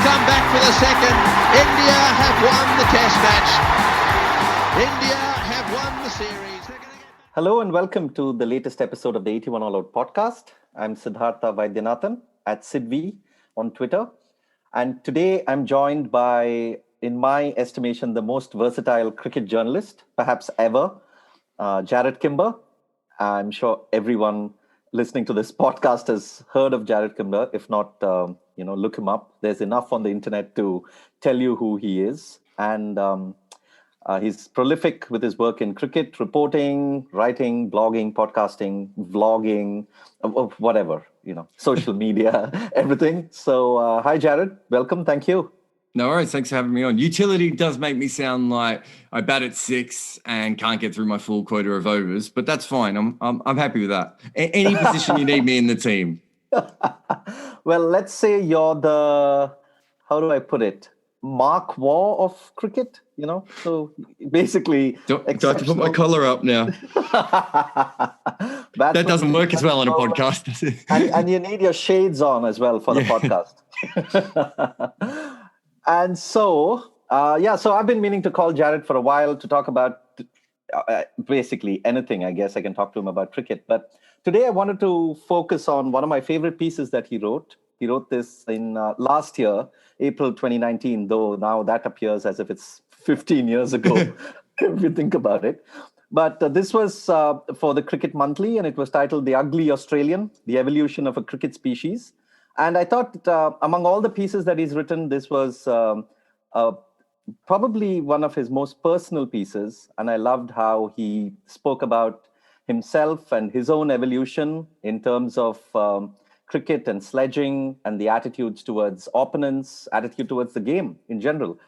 come back for the second. India have won the test match. India have won the series. Hello and welcome to the latest episode of the 81 All Out podcast. I'm Siddhartha Vaidyanathan at SidV on Twitter. And today I'm joined by, in my estimation, the most versatile cricket journalist, perhaps ever, Jarrod Kimber. I'm sure everyone listening to this podcast has heard of Jarrod Kimber. If not, look him up. There's enough on the internet to tell you who he is. And he's prolific with his work in cricket, reporting, writing, blogging, podcasting, vlogging, whatever, social media, everything. So hi, Jarrod. Welcome. Thank you. No worries. Thanks for having me on. Utility does make me sound like I bat at 6 and can't get through my full quota of overs, but that's fine. I'm happy with that. Any position you need me in the team. Well, let's say you're the, how do I put it? Mark Waugh of cricket, So basically, do I have to put my collar up now? That doesn't work as well on a podcast, does it? and you need your shades on as well for the podcast. And so, so I've been meaning to call Jarrod for a while to talk about basically anything. I guess I can talk to him about cricket. But today I wanted to focus on one of my favorite pieces that he wrote. He wrote this in last year, April 2019, though now that appears as if it's 15 years ago, if you think about it. But this was for the Cricket Monthly, and it was titled The Ugly Australian, The Evolution of a Cricket Species. And I thought among all the pieces that he's written, this was probably one of his most personal pieces. And I loved how he spoke about himself and his own evolution in terms of cricket and sledging and the attitudes towards opponents, attitude towards the game in general.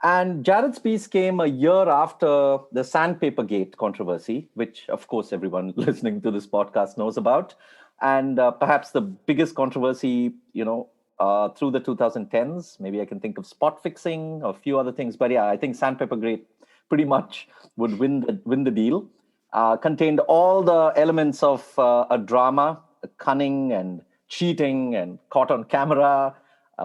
And Jarrod's piece came a year after the Sandpapergate controversy, which, of course, everyone listening to this podcast knows about. And perhaps the biggest controversy, through the 2010s. Maybe I can think of spot fixing or a few other things. But yeah, I think Sandpapergate pretty much would win the deal. Contained all the elements of a drama, cunning and cheating and caught on camera,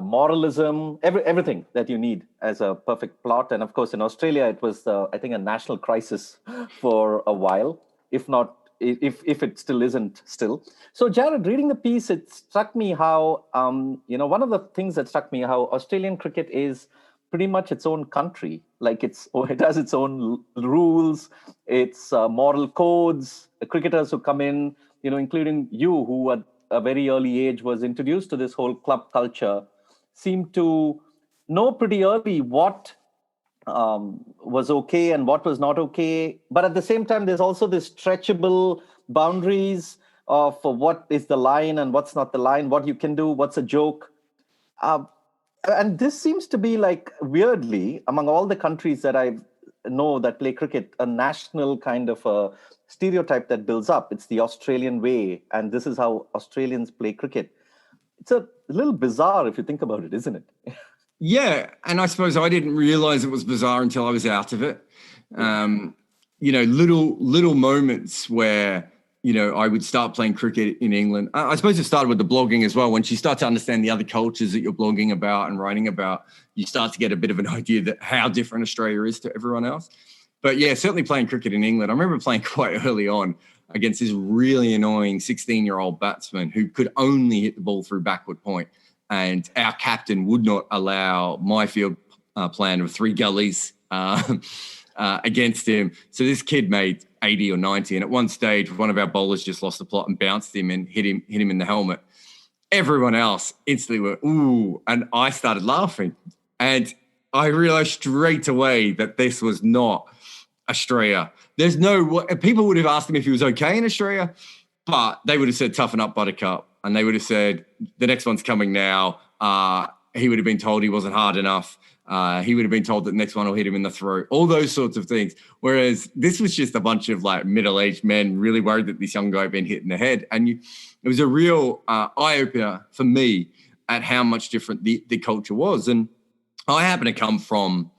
moralism, everything that you need as a perfect plot. And of course, in Australia, it was, I think, a national crisis for a while, if not, if it still isn't still. So Jarrod, reading the piece, it struck me how, one of the things that struck me, how Australian cricket is pretty much its own country. Like it has its own rules, its moral codes, the cricketers who come in, including you, who at a very early age was introduced to this whole club culture, seemed to know pretty early what was okay and what was not okay. But at the same time, there's also this stretchable boundaries of what is the line and what's not the line, what you can do, what's a joke. And this seems to be, like, weirdly, among all the countries that I know that play cricket, a national kind of a stereotype that builds up. It's the Australian way, and this is how Australians play cricket. It's a little bizarre if you think about it, isn't it? Yeah, and I suppose I didn't realize it was bizarre until I was out of it. Little moments where, I would start playing cricket in England. I suppose it started with the blogging as well. Once you start to understand the other cultures that you're blogging about and writing about, you start to get a bit of an idea that how different Australia is to everyone else. But yeah, certainly playing cricket in England. I remember playing quite early on against this really annoying 16-year-old batsman who could only hit the ball through backward point. And our captain would not allow my field plan of 3 gullies against him. So this kid made 80 or 90. And at one stage, one of our bowlers just lost the plot and bounced him and hit him in the helmet. Everyone else instantly went, ooh. And I started laughing. And I realized straight away that this was not Australia. People would have asked him if he was okay in Australia, but they would have said, toughen up, buttercup. And they would have said, the next one's coming now. He would have been told he wasn't hard enough. He would have been told that the next one will hit him in the throat, all those sorts of things. Whereas this was just a bunch of like middle-aged men really worried that this young guy had been hit in the head. And it was a real eye-opener for me at how much different the culture was. And I happen to come from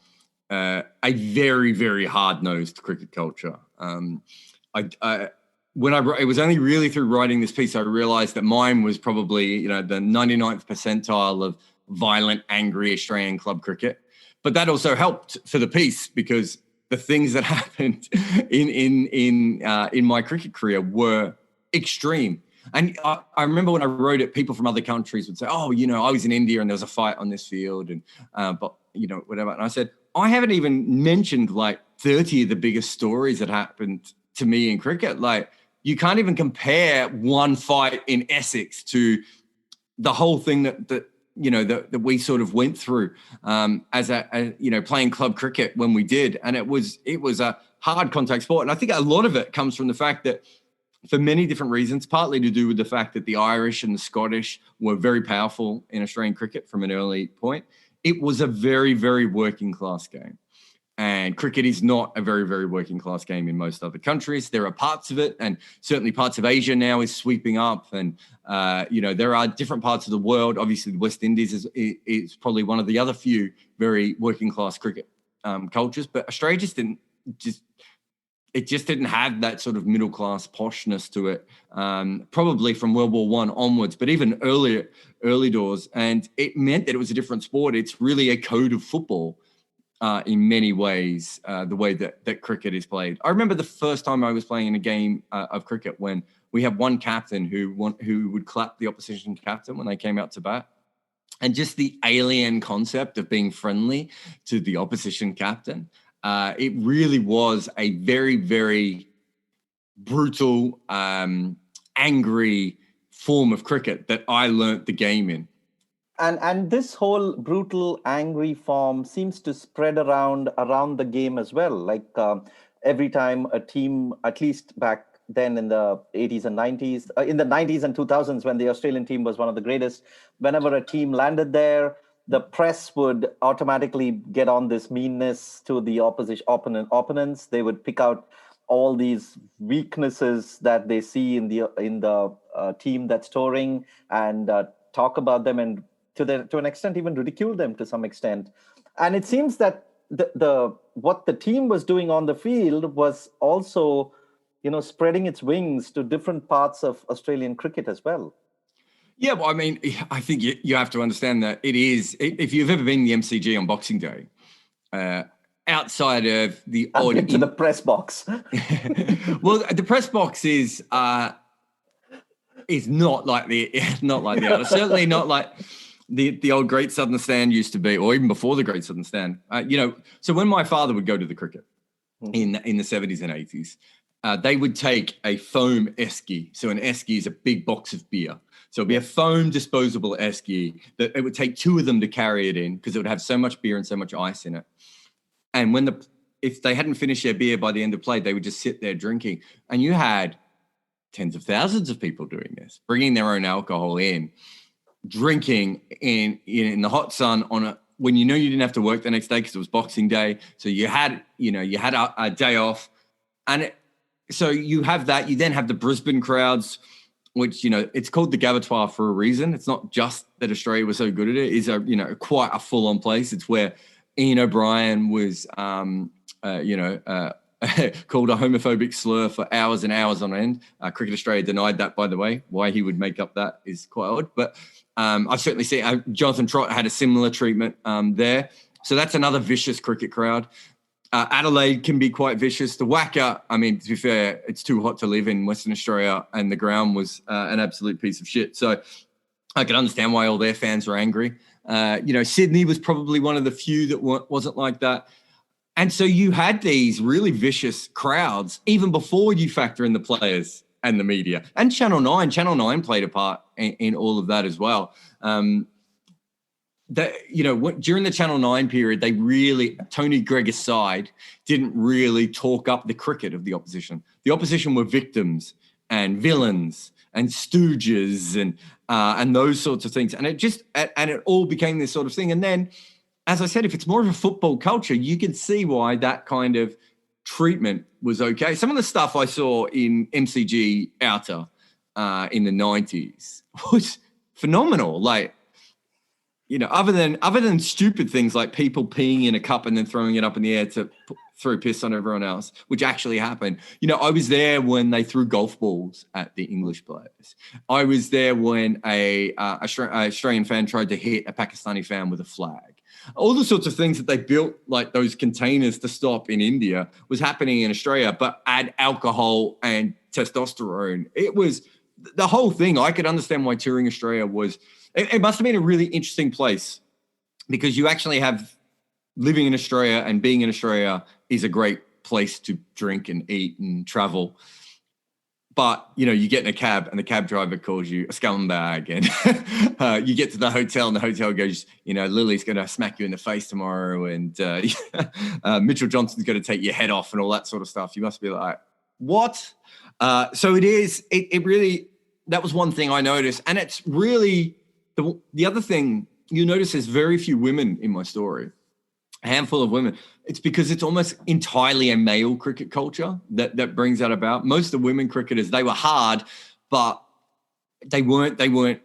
a very, very hard-nosed cricket culture. It was only really through writing this piece I realized that mine was probably, the 99th percentile of violent, angry Australian club cricket. But that also helped for the piece, because the things that happened in my cricket career were extreme. And I remember when I wrote it, people from other countries would say, "Oh, I was in India and there was a fight on this field, and but whatever." And I said, I haven't even mentioned like 30 of the biggest stories that happened to me in cricket. Like, you can't even compare one fight in Essex to the whole thing that we sort of went through as playing club cricket when we did. And it was a hard contact sport. And I think a lot of it comes from the fact that, for many different reasons, partly to do with the fact that the Irish and the Scottish were very powerful in Australian cricket from an early point. It was a very, very working class game. And cricket is not a very, very working class game in most other countries. There are parts of it, and certainly parts of Asia now is sweeping up. And, there are different parts of the world. Obviously, the West Indies is probably one of the other few very working class cricket cultures. But Australia didn't have that sort of middle class poshness to it, probably from World War I onwards, but even early doors. And it meant that it was a different sport. It's really a code of football in many ways, the way that cricket is played. I remember the first time I was playing in a game of cricket when we had one captain who would clap the opposition captain when they came out to bat. And just the alien concept of being friendly to the opposition captain. It really was a very, very brutal, angry form of cricket that I learnt the game in. And this whole brutal, angry form seems to spread around the game as well. Like every time a team, at least back then in the 80s and 90s, in the 90s and 2000s, when the Australian team was one of the greatest, whenever a team landed there, the press would automatically get on this meanness to the opponents. They would pick out all these weaknesses that they see in the team that's touring and talk about them, and to an extent even ridicule them to some extent. And it seems that the what the team was doing on the field was also, spreading its wings to different parts of Australian cricket as well. Yeah, well, I mean, I think you have to understand that it is, if you've ever been in the MCG on Boxing Day, outside of the odd... I've been to the press box. Well, the press box is not like the other. Certainly not like the old Great Southern Stand used to be, or even before the Great Southern Stand. So when my father would go to the cricket in the 70s and 80s, they would take a foam esky. So an esky is a big box of beer. So it'd be a foam disposable esky that it would take two of them to carry it in, because it would have so much beer and so much ice in it. And if they hadn't finished their beer by the end of play, they would just sit there drinking. And you had tens of thousands of people doing this, bringing their own alcohol in, drinking in the hot sun when you didn't have to work the next day because it was Boxing Day. So you had a day off. And so you have that. You then have the Brisbane crowds, which, it's called the Gabatoir for a reason. It's not just that Australia was so good at it. It's quite a full-on place. It's where Ian O'Brien was, called a homophobic slur for hours and hours on end. Cricket Australia denied that, by the way. Why he would make up that is quite odd. But I've certainly seen Jonathan Trott had a similar treatment there. So that's another vicious cricket crowd. Adelaide can be quite vicious. The Wacker, I mean, to be fair, it's too hot to live in Western Australia, and the ground was an absolute piece of shit. So I can understand why all their fans were angry. Sydney was probably one of the few that wasn't like that. And so you had these really vicious crowds, even before you factor in the players and the media. And Channel 9. Channel 9 played a part in all of that as well. During the Channel 9 period, Tony Gregg's side didn't really talk up the cricket of the opposition. The opposition were victims and villains and stooges and those sorts of things. And it all became this sort of thing. And then, as I said, if it's more of a football culture, you can see why that kind of treatment was okay. Some of the stuff I saw in MCG Outer in the 90s was phenomenal. Like, other than stupid things like people peeing in a cup and then throwing it up in the air to throw piss on everyone else, which actually happened. You know, I was there when they threw golf balls at the English players. I was there when a Australian fan tried to hit a Pakistani fan with a flag. All the sorts of things that they built, like those containers to stop in India, was happening in Australia, but add alcohol and testosterone. It was the whole thing. I could understand why touring Australia was, it must have been a really interesting place, because you actually have, living in Australia and being in Australia is a great place to drink and eat and travel. But, you know, you get in a cab and the cab driver calls you a scumbag, and you get to the hotel and the hotel goes, you know, Lily's going to smack you in the face tomorrow, and Mitchell Johnson's going to take your head off and all that sort of stuff. You must be like, what? So it really, that was one thing I noticed. And it's really, the other thing you notice, there's very few women in my story. A handful of women. It's because it's almost entirely a male cricket culture that brings that about. Most of the women cricketers, they were hard, but they weren't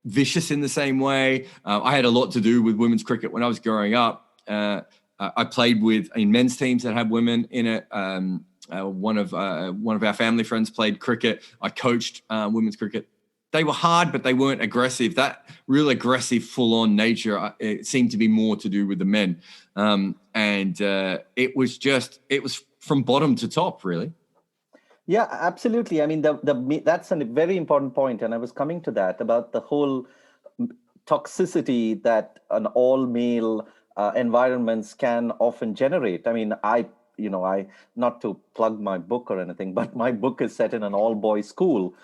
vicious in the same way. I had a lot to do with women's cricket when I was growing up. I played in men's teams that had women in it. One of our family friends played cricket. I coached women's cricket. They were hard, but they weren't aggressive. That real aggressive, full-on nature, it seemed to be more to do with the men. It was from bottom to top, really. Yeah, absolutely. I mean, that's a very important point. And I was coming to that about the whole toxicity that an all-male environments can often generate. I mean, I not to plug my book or anything, but my book is set in an all-boys school.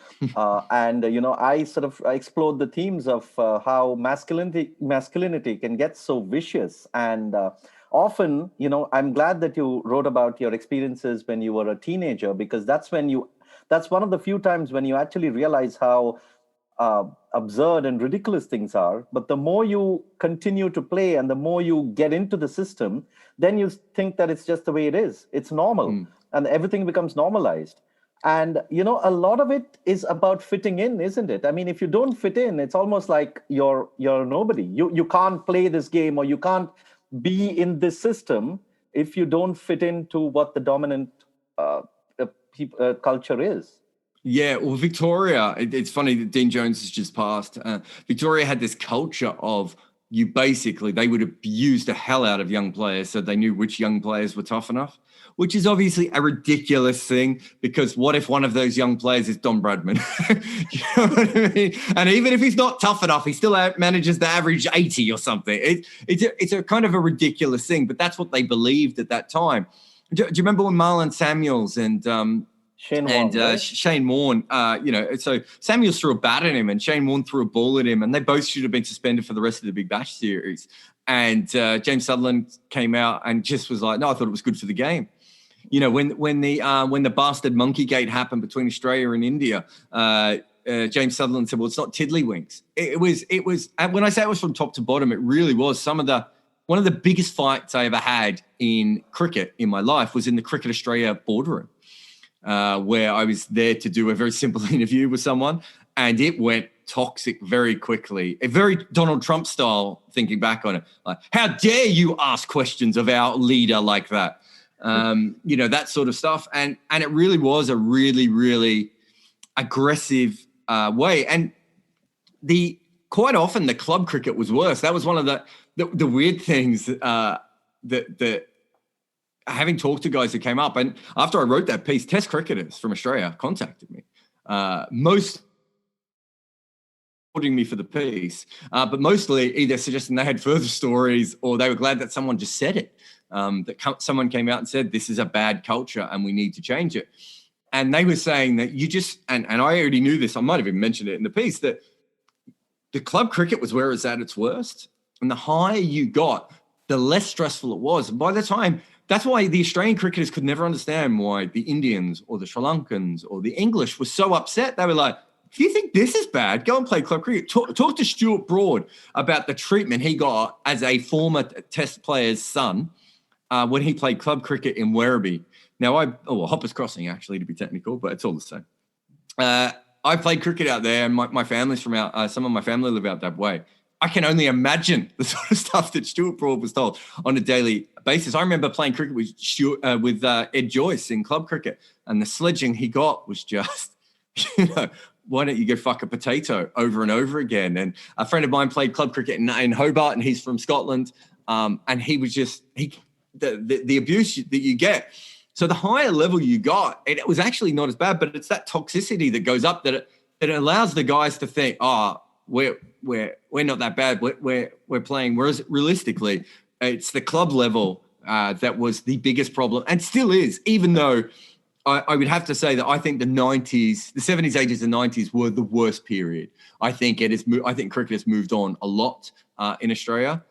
And, I explored the themes of how masculinity can get so vicious. And often, I'm glad that you wrote about your experiences when you were a teenager, because that's one of the few times when you actually realize how absurd and ridiculous things are. But the more you continue to play and the more you get into the system, then you think that it's just the way it is. It's normal. And everything becomes normalized. And, a lot of it is about fitting in, isn't it? I mean, if you don't fit in, it's almost like you're nobody. You can't play this game, or you can't be in this system if you don't fit into what the dominant culture is. Yeah, well, Victoria, it's funny that Dean Jones has just passed. Victoria had this culture of they would abuse the hell out of young players so they knew which young players were tough enough, which is obviously a ridiculous thing, because what if one of those young players is Don Bradman? You know what I mean? And even if he's not tough enough, he still manages to average 80 or something. It's a kind of a ridiculous thing, but that's what they believed at that time. Do you remember when Marlon Samuels and Shane Warne, so Samuels threw a bat at him and Shane Warne threw a ball at him, and they both should have been suspended for the rest of the Big Bash series. And James Sutherland came out and just was like, no, I thought it was good for the game. You know, when the bastard monkey gate happened between Australia and India, James Sutherland said, well, it's not tiddlywinks. It was, when I say it was from top to bottom, it really was one of the biggest fights I ever had in cricket in my life was in the Cricket Australia boardroom. Where I was there to do a very simple interview with someone, and it went toxic very quickly. A very Donald Trump style, thinking back on it. Like, how dare you ask questions of our leader like that? That sort of stuff. And it really was a really, really aggressive way. And quite often the club cricket was worse. That was one of the weird things that having talked to guys that came up, and after I wrote that piece, Test cricketers from Australia contacted me. Most supporting me for the piece, but mostly either suggesting they had further stories, or they were glad that someone just said it. Someone came out and said, this is a bad culture and we need to change it. And they were saying that and I already knew this, I might have even mentioned it in the piece, that the club cricket was where it's at its worst. And the higher you got, the less stressful it was. And by the time, that's why the Australian cricketers could never understand why the Indians or the Sri Lankans or the English were so upset. They were like, if you think this is bad, go and play club cricket. Talk to Stuart Broad about the treatment he got as a former Test player's son when he played club cricket in Werribee. Now, Hoppers Crossing, actually, to be technical, but it's all the same. I played cricket out there, and my family's from some of my family live out that way. I can only imagine the sort of stuff that Stuart Broad was told on a daily basis. I remember playing cricket with Ed Joyce in club cricket, and the sledging he got was just, why don't you go fuck a potato over and over again? And a friend of mine played club cricket in Hobart, and he's from Scotland, and he was just the abuse that you get. So the higher level you got, it was actually not as bad, but it's that toxicity that goes up that it allows the guys to think, we're not that bad. We're playing. Whereas realistically, it's the club level that was the biggest problem, and still is. Even though I would have to say that I think the 70s, the 70s, 80s, and 90s were the worst period. I think I think cricket has moved on a lot in Australia,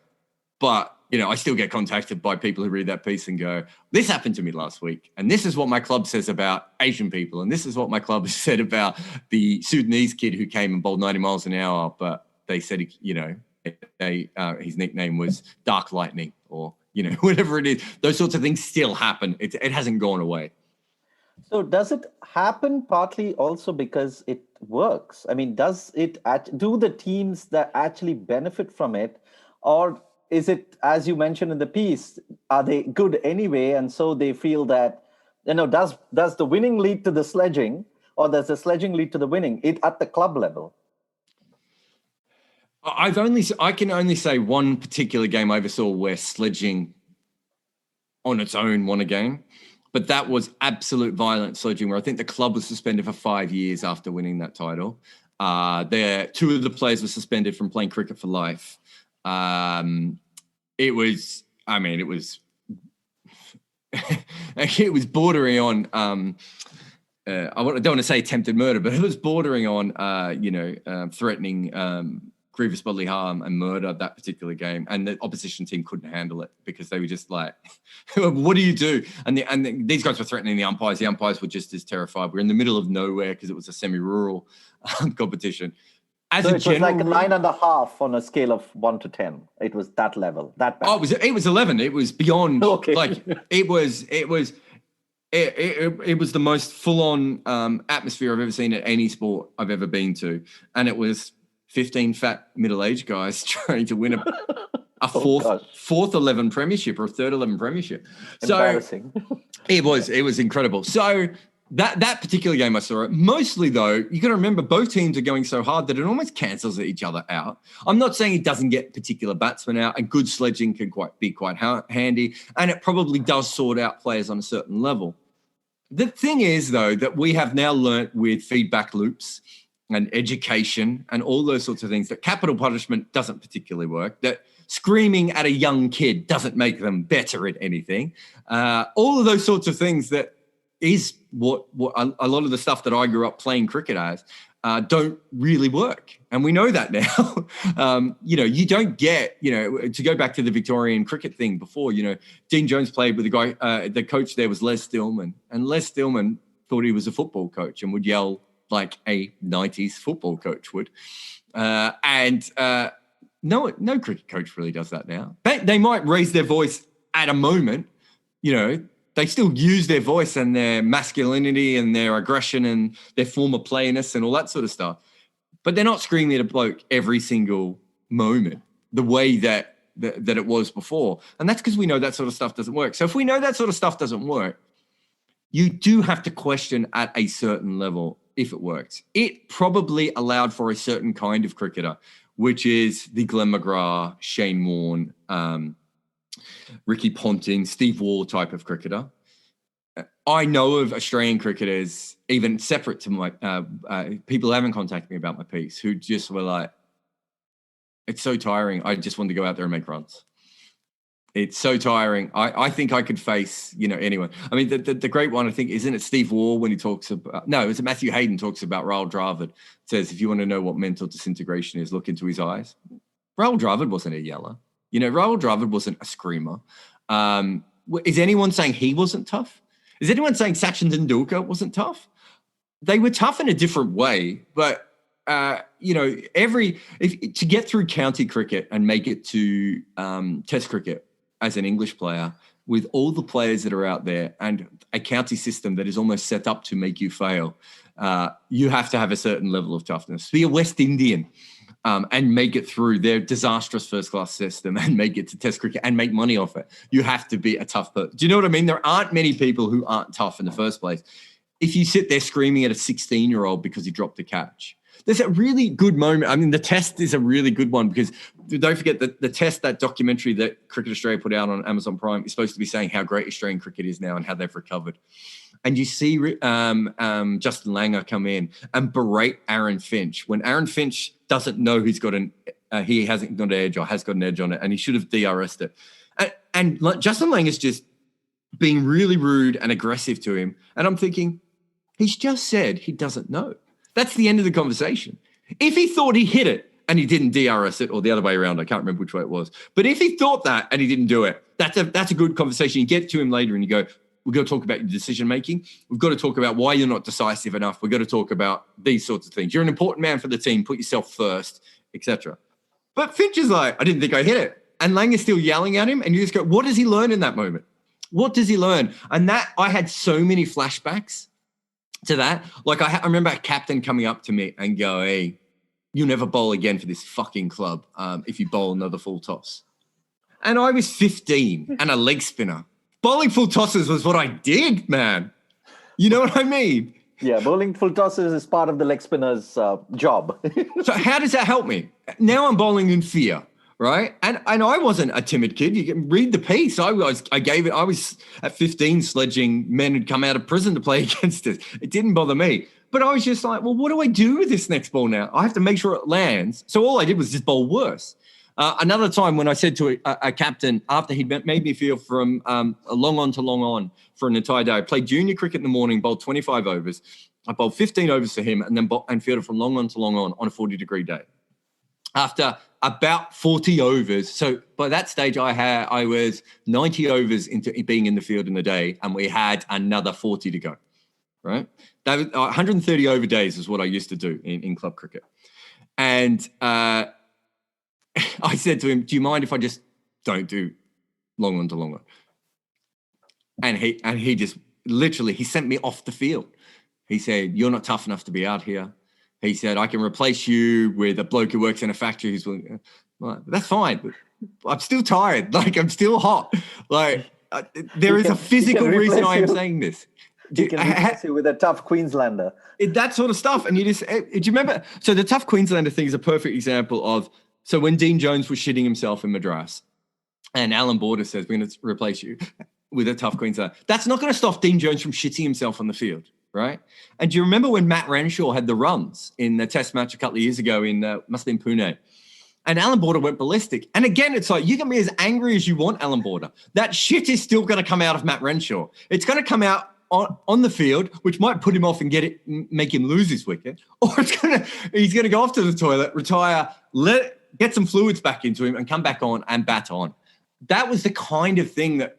but I still get contacted by people who read that piece and go, this happened to me last week. And this is what my club says about Asian people. And this is what my club has said about the Sudanese kid who came and bowled 90 miles an hour. But they said, his nickname was Dark Lightning or, whatever it is. Those sorts of things still happen. It hasn't gone away. So does it happen partly also because it works? I mean, do the teams that actually benefit from it, or is it, as you mentioned in the piece, are they good anyway? And so they feel that, does the winning lead to the sledging, or does the sledging lead to the winning at the club level? I can only say one particular game I ever saw where sledging on its own won a game, but that was absolute violent sledging, where I think the club was suspended for 5 years after winning that title. Two of the players were suspended from playing cricket for life. It was bordering on, I don't want to say attempted murder, but it was bordering on, threatening grievous bodily harm and murder, that particular game. And the opposition team couldn't handle it because they were just like, what do you do? And these guys were threatening the umpires. The umpires were just as terrified. We're in the middle of nowhere because it was a semi-rural competition. So it was like a 9.5 on a scale of 1 to 10. It was that level, that bad. Oh, it was 11. It was beyond. Okay. Like it was the most full-on atmosphere I've ever seen at any sport I've ever been to, and it was 15 fat middle-aged guys trying to win a fourth 11 premiership or a third 11 premiership. Embarrassing. It was incredible. So. That particular game I saw it. Mostly, though, you got to remember both teams are going so hard that it almost cancels each other out. I'm not saying it doesn't get particular batsmen out, and good sledging can be quite handy, and it probably does sort out players on a certain level. The thing is, though, that we have now learnt with feedback loops and education and all those sorts of things that capital punishment doesn't particularly work, that screaming at a young kid doesn't make them better at anything. All of those sorts of things that is what a lot of the stuff that I grew up playing cricket as don't really work. And we know that now. You don't get, to go back to the Victorian cricket thing before, Dean Jones played with a guy, the coach there was Les Stillman, and Les Stillman thought he was a football coach and would yell like a 90s football coach would. No cricket coach really does that now. They might raise their voice at a moment, they still use their voice and their masculinity and their aggression and their former playness and all that sort of stuff. But they're not screaming at a bloke every single moment the way that it was before. And that's because we know that sort of stuff doesn't work. So if we know that sort of stuff doesn't work, you do have to question at a certain level if it works. It probably allowed for a certain kind of cricketer, which is the Glenn McGrath, Shane Warne, Ricky Ponting, Steve Waugh type of cricketer. I know of Australian cricketers, even separate to my people who haven't contacted me about my piece, who just were like, it's so tiring. I just want to go out there and make runs. It's so tiring. I think I could face, anyone. I mean, the great one, I think, isn't it Steve Waugh when he talks about, no, it's Matthew Hayden talks about Rahul Dravid. Says, if you want to know what mental disintegration is, look into his eyes. Rahul Dravid wasn't a yeller. Rahul Dravid wasn't a screamer. Is anyone saying he wasn't tough? Is anyone saying Sachin Tendulkar wasn't tough? They were tough in a different way, but to get through county cricket and make it to Test cricket as an English player with all the players that are out there and a county system that is almost set up to make you fail, you have to have a certain level of toughness. Be a West Indian. and make it through their disastrous first-class system and make it to Test cricket and make money off it, you have to be a tough person. Do you know what I mean? There aren't many people who aren't tough in the first place. If you sit there screaming at a 16-year-old because he dropped a catch, there's a really good moment. I mean, the Test is a really good one because don't forget that the Test, that documentary that Cricket Australia put out on Amazon Prime, is supposed to be saying how great Australian cricket is now and how they've recovered. And you see Justin Langer come in and berate Aaron Finch when Aaron Finch doesn't know he hasn't got an edge or has got an edge on it, and he should have DRS'd it. And Justin Langer's just being really rude and aggressive to him. And I'm thinking, he's just said he doesn't know. That's the end of the conversation. If he thought he hit it and he didn't DRS it, or the other way around, I can't remember which way it was. But if he thought that and he didn't do it, that's a good conversation. You get to him later and you go, we've got to talk about your decision-making. We've got to talk about why you're not decisive enough. We've got to talk about these sorts of things. You're an important man for the team. Put yourself first, etc. But Finch is like, I didn't think I hit it. And Lang is still yelling at him. And you just go, what does he learn in that moment? What does he learn? And that, I had so many flashbacks to that. Like I remember a captain coming up to me and go, hey, you'll never bowl again for this fucking club if you bowl another full toss. And I was 15 and a leg spinner. Bowling full tosses was what I did, man. You know what I mean? Yeah, bowling full tosses is part of the leg spinner's job. So how does that help me? Now I'm bowling in fear, right? And I wasn't a timid kid. You can read the piece. I was at 15 sledging men who'd come out of prison to play against us. It didn't bother me. But I was just like, well, what do I do with this next ball now? I have to make sure it lands. So all I did was just bowl worse. Another time when I said to a captain, after he'd made me feel from long on to long on for an entire day, I played junior cricket in the morning, bowled 25 overs. I bowled 15 overs for him and then fielded from long on to long on a 40-degree day. After about 40 overs, so by that stage I was 90 overs into being in the field in the day, and we had another 40 to go, right? That was 130 over days is what I used to do in club cricket. And I said to him, do you mind if I just don't do long on to long on? And he just literally, he sent me off the field. He said, you're not tough enough to be out here. He said, I can replace you with a bloke who works in a factory who's willing. Like, that's fine, but I'm still tired. Like, I'm still hot. Like, there is a physical reason I am saying this. He can replace you with a tough Queenslander. That sort of stuff. And you just, do you remember? So the tough Queenslander thing is a perfect example of, so when Dean Jones was shitting himself in Madras and Allan Border says, we're going to replace you with a tough Queenslander, that's not going to stop Dean Jones from shitting himself on the field, right? And do you remember when Matt Renshaw had the runs in the test match a couple of years ago in, must have been Pune, and Allan Border went ballistic? And again, it's like, you can be as angry as you want, Allan Border. That shit is still going to come out of Matt Renshaw. It's going to come out on the field, which might put him off and make him lose his wicket, or he's going to go off to the toilet, retire, get some fluids back into him and come back on and bat on. That was the kind of thing that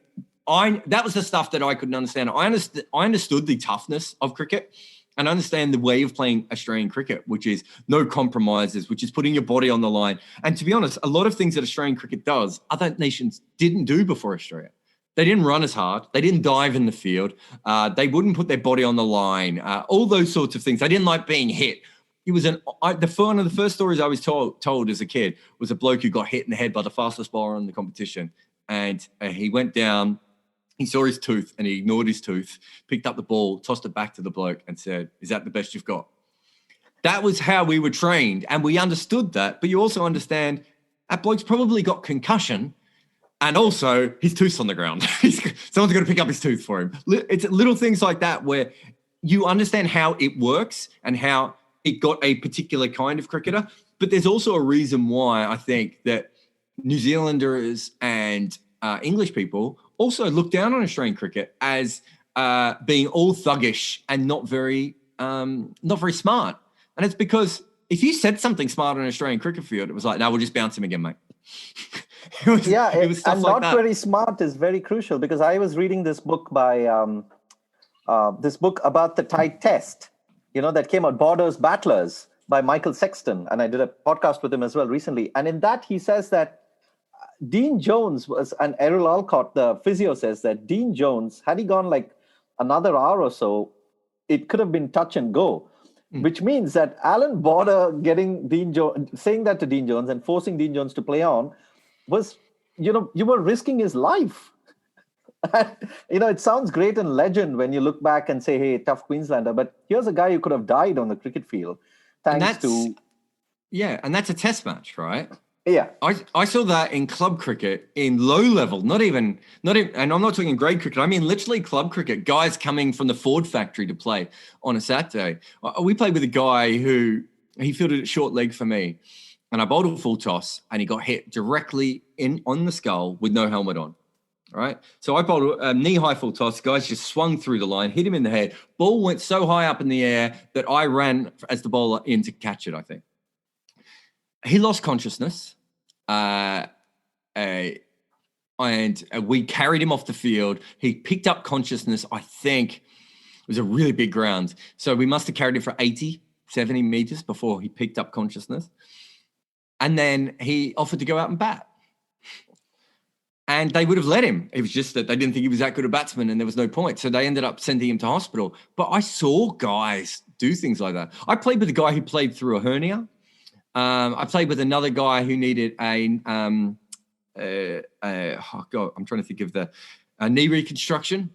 was the stuff that I couldn't understand. I understood the toughness of cricket and understand the way of playing Australian cricket, which is no compromises, which is putting your body on the line. And to be honest, a lot of things that Australian cricket does, other nations didn't do before Australia. They didn't run as hard. They didn't dive in the field. They wouldn't put their body on the line. All those sorts of things. They didn't like being hit. He was one of the first stories I was told as a kid was a bloke who got hit in the head by the fastest bowler in the competition. And he went down, he saw his tooth and he ignored his tooth, picked up the ball, tossed it back to the bloke and said, is that the best you've got? That was how we were trained. And we understood that. But you also understand that bloke's probably got concussion and also his tooth's on the ground. Someone's going to pick up his tooth for him. It's little things like that where you understand how it works and how it got a particular kind of cricketer. But there's also a reason why I think that New Zealanders and English people also look down on Australian cricket as being all thuggish and not very smart. And it's because if you said something smart on an Australian cricket field, it was like, no, we'll just bounce him again, mate. it was stuff and like not that. Very smart is very crucial, because I was reading this book by this book about the Tide Test, that came out, Borders Battlers, by Michael Sexton. And I did a podcast with him as well recently. And in that, he says that Dean Jones and Errol Alcott, the physio, says that Dean Jones, had he gone like another hour or so, it could have been touch and go. which means that Allan Border saying that to Dean Jones and forcing Dean Jones to play on was, you were risking his life. And, it sounds great and legend when you look back and say, hey, tough Queenslander, but here's a guy who could have died on the cricket field thanks to... Yeah, and that's a test match, right? Yeah. I saw that in club cricket in low level, not even, and I'm not talking grade cricket. I mean, literally club cricket, guys coming from the Ford factory to play on a Saturday. We played with a guy who, he fielded it short leg for me, and I bowled a full toss and he got hit directly on the skull with no helmet on. Right. So I bowled a knee-high full toss. Guys just swung through the line, hit him in the head. Ball went so high up in the air that I ran as the bowler in to catch it, I think. He lost consciousness. And we carried him off the field. He picked up consciousness, I think. It was a really big ground. So we must have carried him for 80, 70 meters before he picked up consciousness. And then he offered to go out and bat. And they would have let him. It was just that they didn't think he was that good a batsman and there was no point. So they ended up sending him to hospital. But I saw guys do things like that. I played with a guy who played through a hernia. I played with another guy who needed I'm trying to think of the knee reconstruction.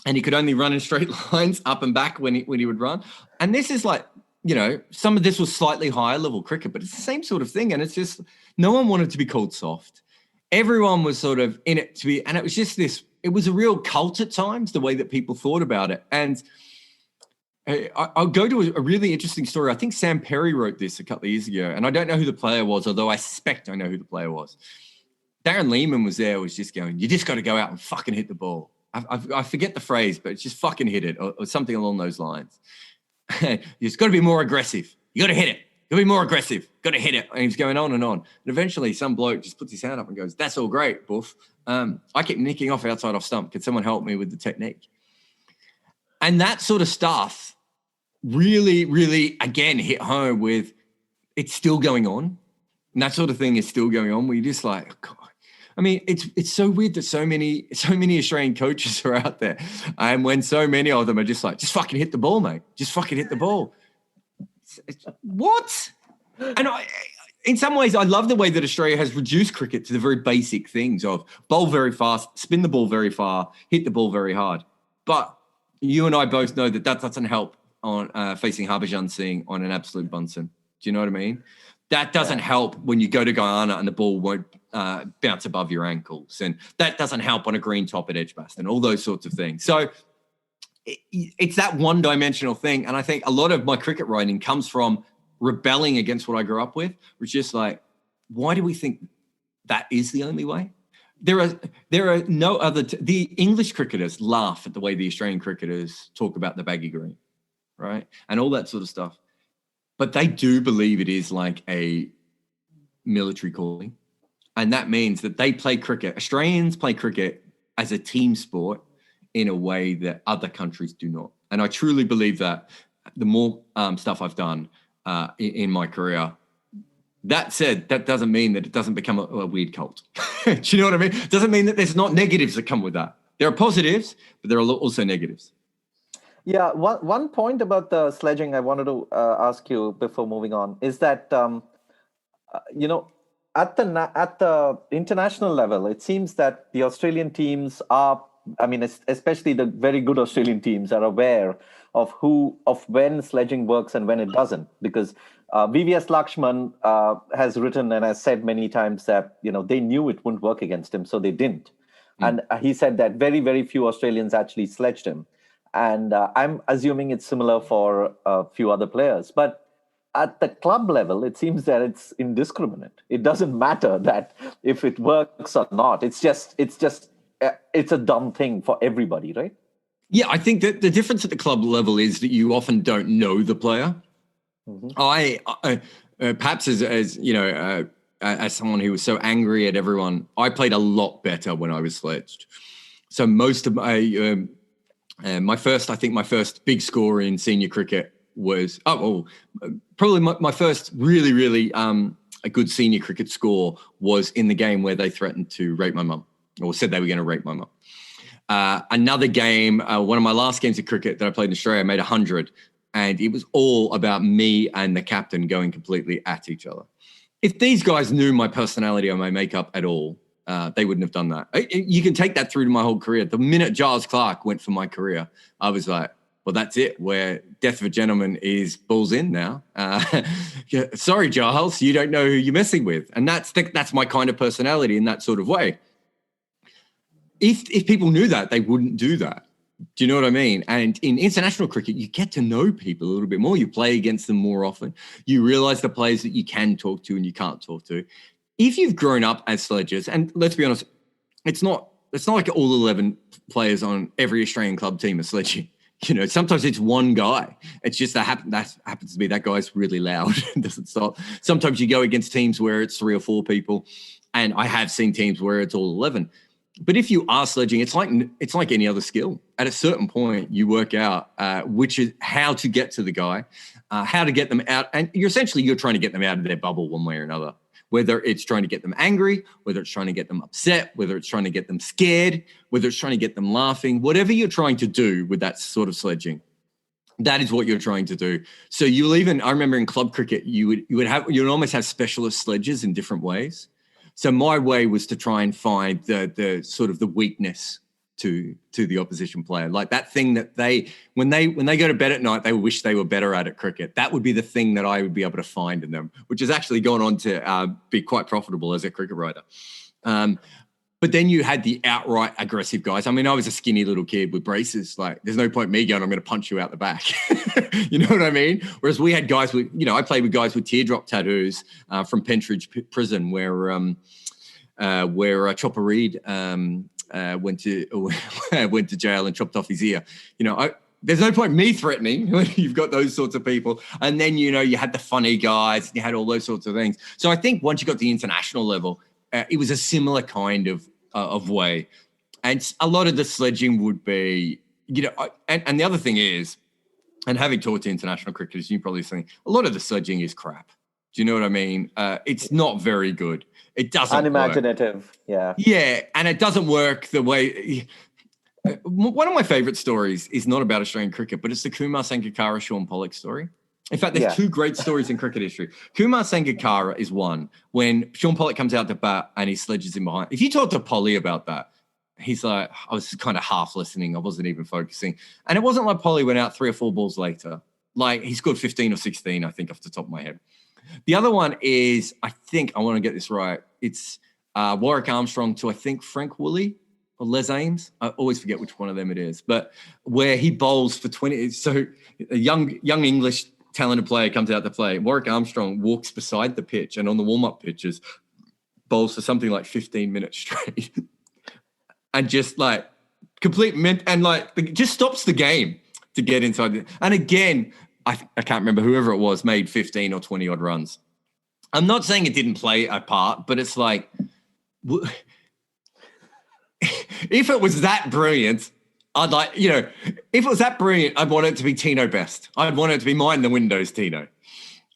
And he could only run in straight lines up and back when he would run. And this is like, some of this was slightly higher level cricket, but it's the same sort of thing. And it's just, no one wanted to be called soft. Everyone was sort of in it to be, and it was just this, it was a real cult at times, the way that people thought about it. And I'll go to a really interesting story. I think Sam Perry wrote this a couple of years ago, and I don't know who the player was, although I suspect I know who the player was. Darren Lehman was just going, you just got to go out and fucking hit the ball. I forget the phrase, but it's just fucking hit it or something along those lines. You just got to be more aggressive. You got to hit it. Got to be more aggressive. Got to hit it. And he was going on and on. And eventually some bloke just puts his hand up and goes, that's all great, Buff. I keep nicking off outside off stump. Can someone help me with the technique? And that sort of stuff really, really, again, hit home with it's still going on. And that sort of thing is still going on where you're just like, oh, God. I mean, it's so weird that so many Australian coaches are out there. And when so many of them are just like, just fucking hit the ball, mate. Just fucking hit the ball. What? And in some ways, I love the way that Australia has reduced cricket to the very basic things of bowl very fast, spin the ball very far, hit the ball very hard. But you and I both know that doesn't help on facing Harbhajan Singh on an absolute Bunsen. Do you know what I mean? That doesn't help when you go to Guyana and the ball won't bounce above your ankles. And that doesn't help on a green top at Edgbaston, all those sorts of things. So it's that one-dimensional thing. And I think a lot of my cricket writing comes from rebelling against what I grew up with, which is like, why do we think that is the only way? There are no other... the English cricketers laugh at the way the Australian cricketers talk about the baggy green, right? And all that sort of stuff. But they do believe it is like a military calling. And that means that they play cricket. Australians play cricket as a team sport in a way that other countries do not. And I truly believe that the more stuff I've done in my career, that said, that doesn't mean that it doesn't become a weird cult. Do you know what I mean? It doesn't mean that there's not negatives that come with that. There are positives, but there are also negatives. Yeah, one point about the sledging I wanted to ask you before moving on is that, at the international level, it seems that the Australian teams are, especially the very good Australian teams are aware of when sledging works and when it doesn't. Because VVS Lakshman has written and has said many times that, they knew it wouldn't work against him, so they didn't. And he said that very, very few Australians actually sledged him. And I'm assuming it's similar for a few other players. But at the club level, it seems that it's indiscriminate. It doesn't matter that if it works or not. It's a dumb thing for everybody, right? Yeah, I think that the difference at the club level is that you often don't know the player. Mm-hmm. I perhaps as someone who was so angry at everyone, I played a lot better when I was sledged. So most of my first big score in senior cricket was probably my first really, really a good senior cricket score was in the game where they threatened to rape my mum, or said they were going to rape my mum. Another game, one of my last games of cricket that I played in Australia, I made 100. And it was all about me and the captain going completely at each other. If these guys knew my personality or my makeup at all, they wouldn't have done that. You can take that through to my whole career. The minute Giles Clark went for my career, I was like, well, that's it. Where Death of a Gentleman is balls in now. Sorry, Giles, you don't know who you're messing with. And that's my kind of personality in that sort of way. If people knew that, they wouldn't do that. Do you know what I mean? And in international cricket, you get to know people a little bit more. You play against them more often. You realize the players that you can talk to and you can't talk to. If you've grown up as sledgers, and let's be honest, it's not like all 11 players on every Australian club team are sledging. You know, sometimes it's one guy. It's just that happens to be that guy's really loud and doesn't stop. Sometimes you go against teams where it's 3 or 4 people, and I have seen teams where it's all 11. But if you are sledging, it's like any other skill. At a certain point, you work out which is how to get to the guy, how to get them out, and you're trying to get them out of their bubble one way or another. Whether it's trying to get them angry, whether it's trying to get them upset, whether it's trying to get them scared, whether it's trying to get them laughing, whatever you're trying to do with that sort of sledging, that is what you're trying to do. So I remember in club cricket, you would almost have specialist sledgers in different ways. So my way was to try and find the sort of the weakness to the opposition player, like that thing that when they go to bed at night, they wish they were better at cricket. That would be the thing that I would be able to find in them, which has actually gone on to be quite profitable as a cricket writer. But then you had the outright aggressive guys. I mean, I was a skinny little kid with braces. Like, there's no point me going, I'm going to punch you out the back. You know what I mean? Whereas we had guys with, I played with guys with teardrop tattoos from Pentridge Prison, where Chopper Reed went to jail and chopped off his ear. There's no point me threatening when you've got those sorts of people. And then, you had the funny guys, you had all those sorts of things. So I think once you got to the international level, it was a similar kind of way. And a lot of the sledging would be, and the other thing is, and having talked to international cricketers, you probably think a lot of the sledging is crap. Do you know what I mean? It's not very good. It doesn't unimaginative work. Yeah, and it doesn't work the way. One of my favorite stories is not about Australian cricket, but it's the Kumar Sangakkara Sean Pollock story. In fact, there's 2 great stories in cricket history. Kumar Sangakkara is one, when Sean Pollock comes out to bat and he sledges him behind. If you talk to Polly about that, he's like, I was kind of half listening. I wasn't even focusing. And it wasn't like Polly went out 3 or 4 balls later. Like, he scored 15 or 16, I think, off the top of my head. The other one is, I want to get this right. It's Warwick Armstrong to, I think, Frank Woolley or Les Ames. I always forget which one of them it is. But where he bowls for 20. So a young English talented player comes out to play. Warwick Armstrong walks beside the pitch and on the warm-up pitches bowls for something like 15 minutes straight. And just like just stops the game to get inside. And again, I can't remember, whoever it was made 15 or 20 odd runs. I'm not saying it didn't play a part, but it's like, if it was that brilliant, I'd like, if it was that brilliant, I'd want it to be Tino Best. I'd want it to be Mind the Windows Tino.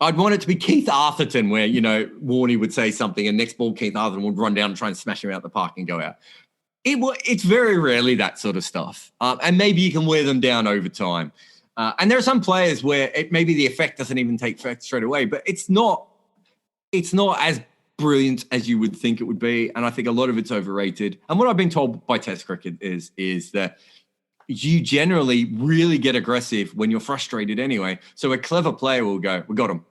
I'd want it to be Keith Arthurton, where, Warney would say something and next ball Keith Arthurton would run down and try and smash him out the park and go out. It's very rarely that sort of stuff. And maybe you can wear them down over time. And there are some players where maybe the effect doesn't even take effect straight away, but it's not as brilliant as you would think it would be. And I think a lot of it's overrated. And what I've been told by Test cricket is that you generally really get aggressive when you're frustrated anyway. So a clever player will go, we got him.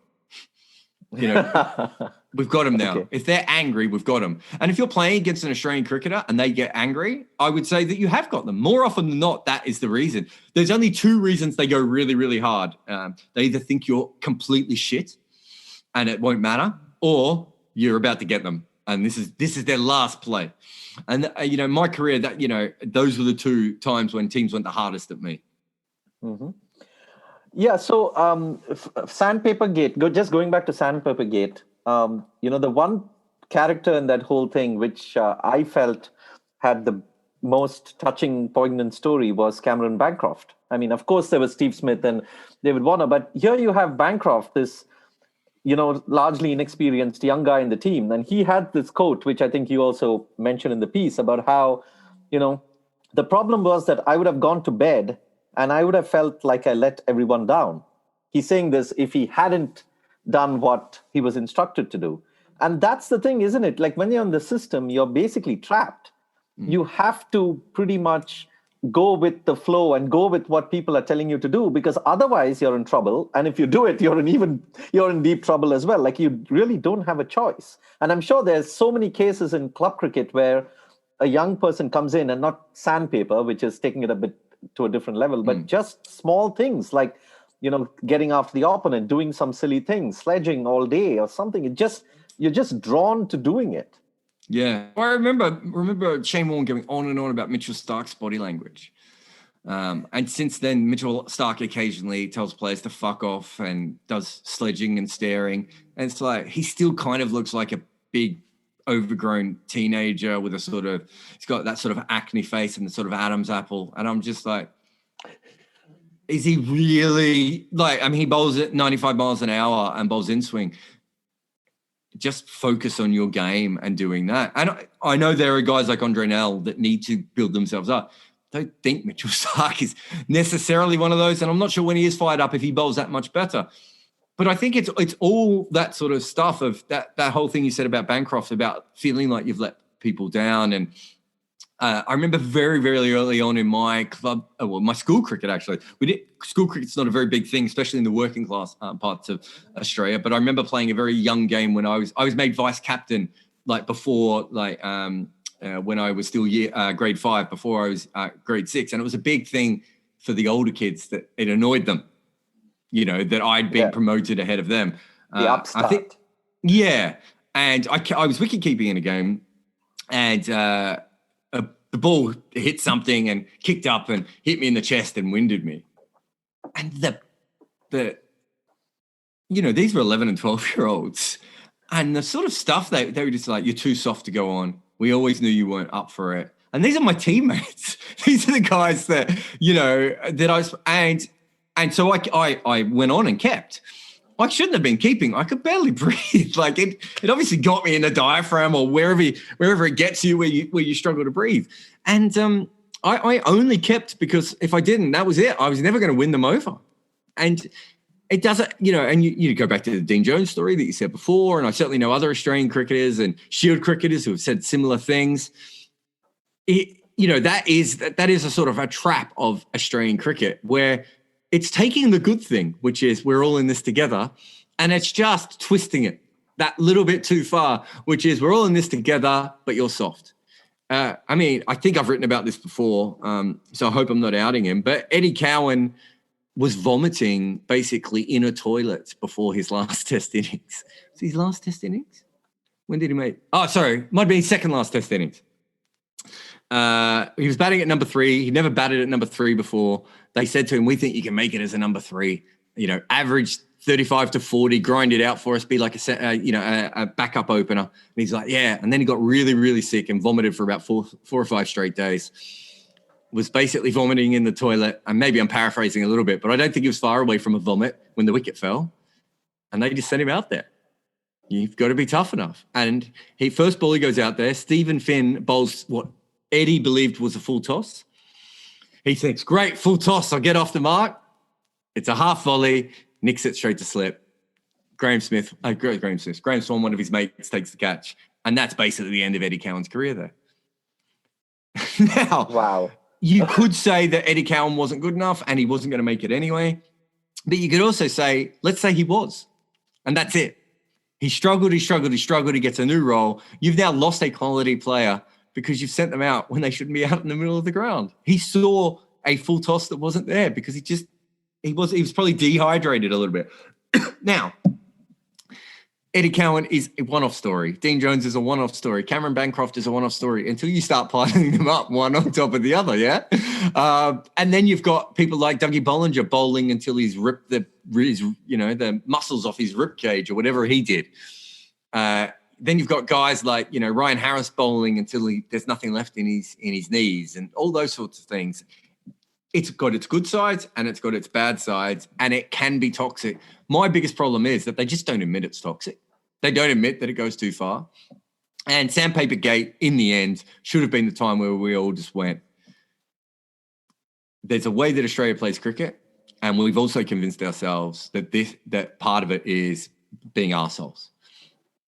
We've got him now. Okay. If they're angry, we've got them. And if you're playing against an Australian cricketer and they get angry, I would say that you have got them. More often than not, that is the reason. There's only 2 reasons they go really, really hard. They either think you're completely shit and it won't matter, or you're about to get them. And this is their last play. And, my career, those were the 2 times when teams went the hardest at me. Mm-hmm. Yeah, so Sandpapergate, just going back to Sandpapergate, the one character in that whole thing, which I felt had the most touching, poignant story, was Cameron Bancroft. I mean, of course, there was Steve Smith and David Warner, but here you have Bancroft, this, largely inexperienced young guy in the team. And he had this quote, which I think you also mentioned in the piece, about how, the problem was that I would have gone to bed and I would have felt like I let everyone down. He's saying this if he hadn't done what he was instructed to do. And that's the thing, isn't it? Like when you're in the system, you're basically trapped. You have to pretty much go with the flow and go with what people are telling you to do, because otherwise you're in trouble. And if you do it, you're in deep trouble as well. Like you really don't have a choice. And I'm sure there's so many cases in club cricket where a young person comes in, and not sandpaper, which is taking it a bit to a different level, but just small things like, getting after the opponent, doing some silly things, sledging all day or something. You're just drawn to doing it. Yeah. I remember Shane Warne going on and on about Mitchell Stark's body language. And since then, Mitchell Stark occasionally tells players to fuck off and does sledging and staring. And it's like, he still kind of looks like a big, overgrown teenager with he's got that sort of acne face and the sort of Adam's apple. And I'm just like, is he really he bowls at 95 miles an hour and bowls in swing. Just focus on your game and doing that. And I know there are guys like Andre Nell that need to build themselves up. I don't think Mitchell Stark is necessarily one of those. And I'm not sure when he is fired up if he bowls that much better. But I think it's all that sort of stuff of that whole thing you said about Bancroft, about feeling like you've let people down. And I remember very, very early on in my club, my school cricket, actually. School cricket's not a very big thing, especially in the working class parts of Australia. But I remember playing a very young game when I was made vice captain, before, when I was still grade 5, before I was grade 6. And it was a big thing for the older kids that it annoyed them, that I'd been promoted ahead of them. The upstart. I think, yeah. And I was wicket keeping in a game, and the ball hit something and kicked up and hit me in the chest and winded me. And these were 11 and 12-year-olds. And the sort of stuff they were just like, you're too soft to go on. We always knew you weren't up for it. And these are my teammates. These are the guys that, and so I went on and kept. I shouldn't have been keeping. I could barely breathe. Like it obviously got me in the diaphragm or wherever it gets you where you struggle to breathe. And I only kept because if I didn't, that was it. I was never going to win them over. And it doesn't, and you go back to the Dean Jones story that you said before, and I certainly know other Australian cricketers and Shield cricketers who have said similar things. That is a sort of a trap of Australian cricket where it's taking the good thing, which is we're all in this together, and it's just twisting it that little bit too far, which is we're all in this together, but you're soft. I think I've written about this before, so I hope I'm not outing him, but Eddie Cowan was vomiting basically in a toilet before his last test innings. Was his last test innings? When did he make? Oh, sorry. Might be his second last test innings. He was batting at number 3. He never batted at number 3 before. They said to him, we think you can make it as a number 3, average 35 to 40, grind it out for us, be like a backup opener. And he's like, yeah. And then he got really, really sick and vomited for about 4 or 5 straight days. Was basically vomiting in the toilet. And maybe I'm paraphrasing a little bit, but I don't think he was far away from a vomit when the wicket fell. And they just sent him out there. You've got to be tough enough. And first ball, he goes out there. Stephen Finn bowls what Eddie believed was a full toss. He thinks, great, full toss. I'll get off the mark. It's a half volley. Nicks it straight to slip. Graham Swan, one of his mates, takes the catch. And that's basically the end of Eddie Cowan's career there. Now, wow. You could say that Eddie Cowan wasn't good enough and he wasn't going to make it anyway. But you could also say, let's say he was. And that's it. He struggled. He gets a new role. You've now lost a quality player because you've sent them out when they shouldn't be out in the middle of the ground. He saw a full toss that wasn't there because he was probably dehydrated a little bit. Now, Eddie Cowan is a one-off story. Dean Jones is a one-off story. Cameron Bancroft is a one-off story until you start piling them up one on top of the other, yeah? And then you've got people like Dougie Bollinger bowling until he's ripped the muscles off his rib cage or whatever he did. Then you've got guys like, Ryan Harris bowling until there's nothing left in his knees and all those sorts of things. It's got its good sides and it's got its bad sides, and it can be toxic. My biggest problem is that they just don't admit it's toxic. They don't admit that it goes too far. And Sandpapergate, in the end, should have been the time where we all just went, there's a way that Australia plays cricket, And we've also convinced ourselves that part of it is being arseholes.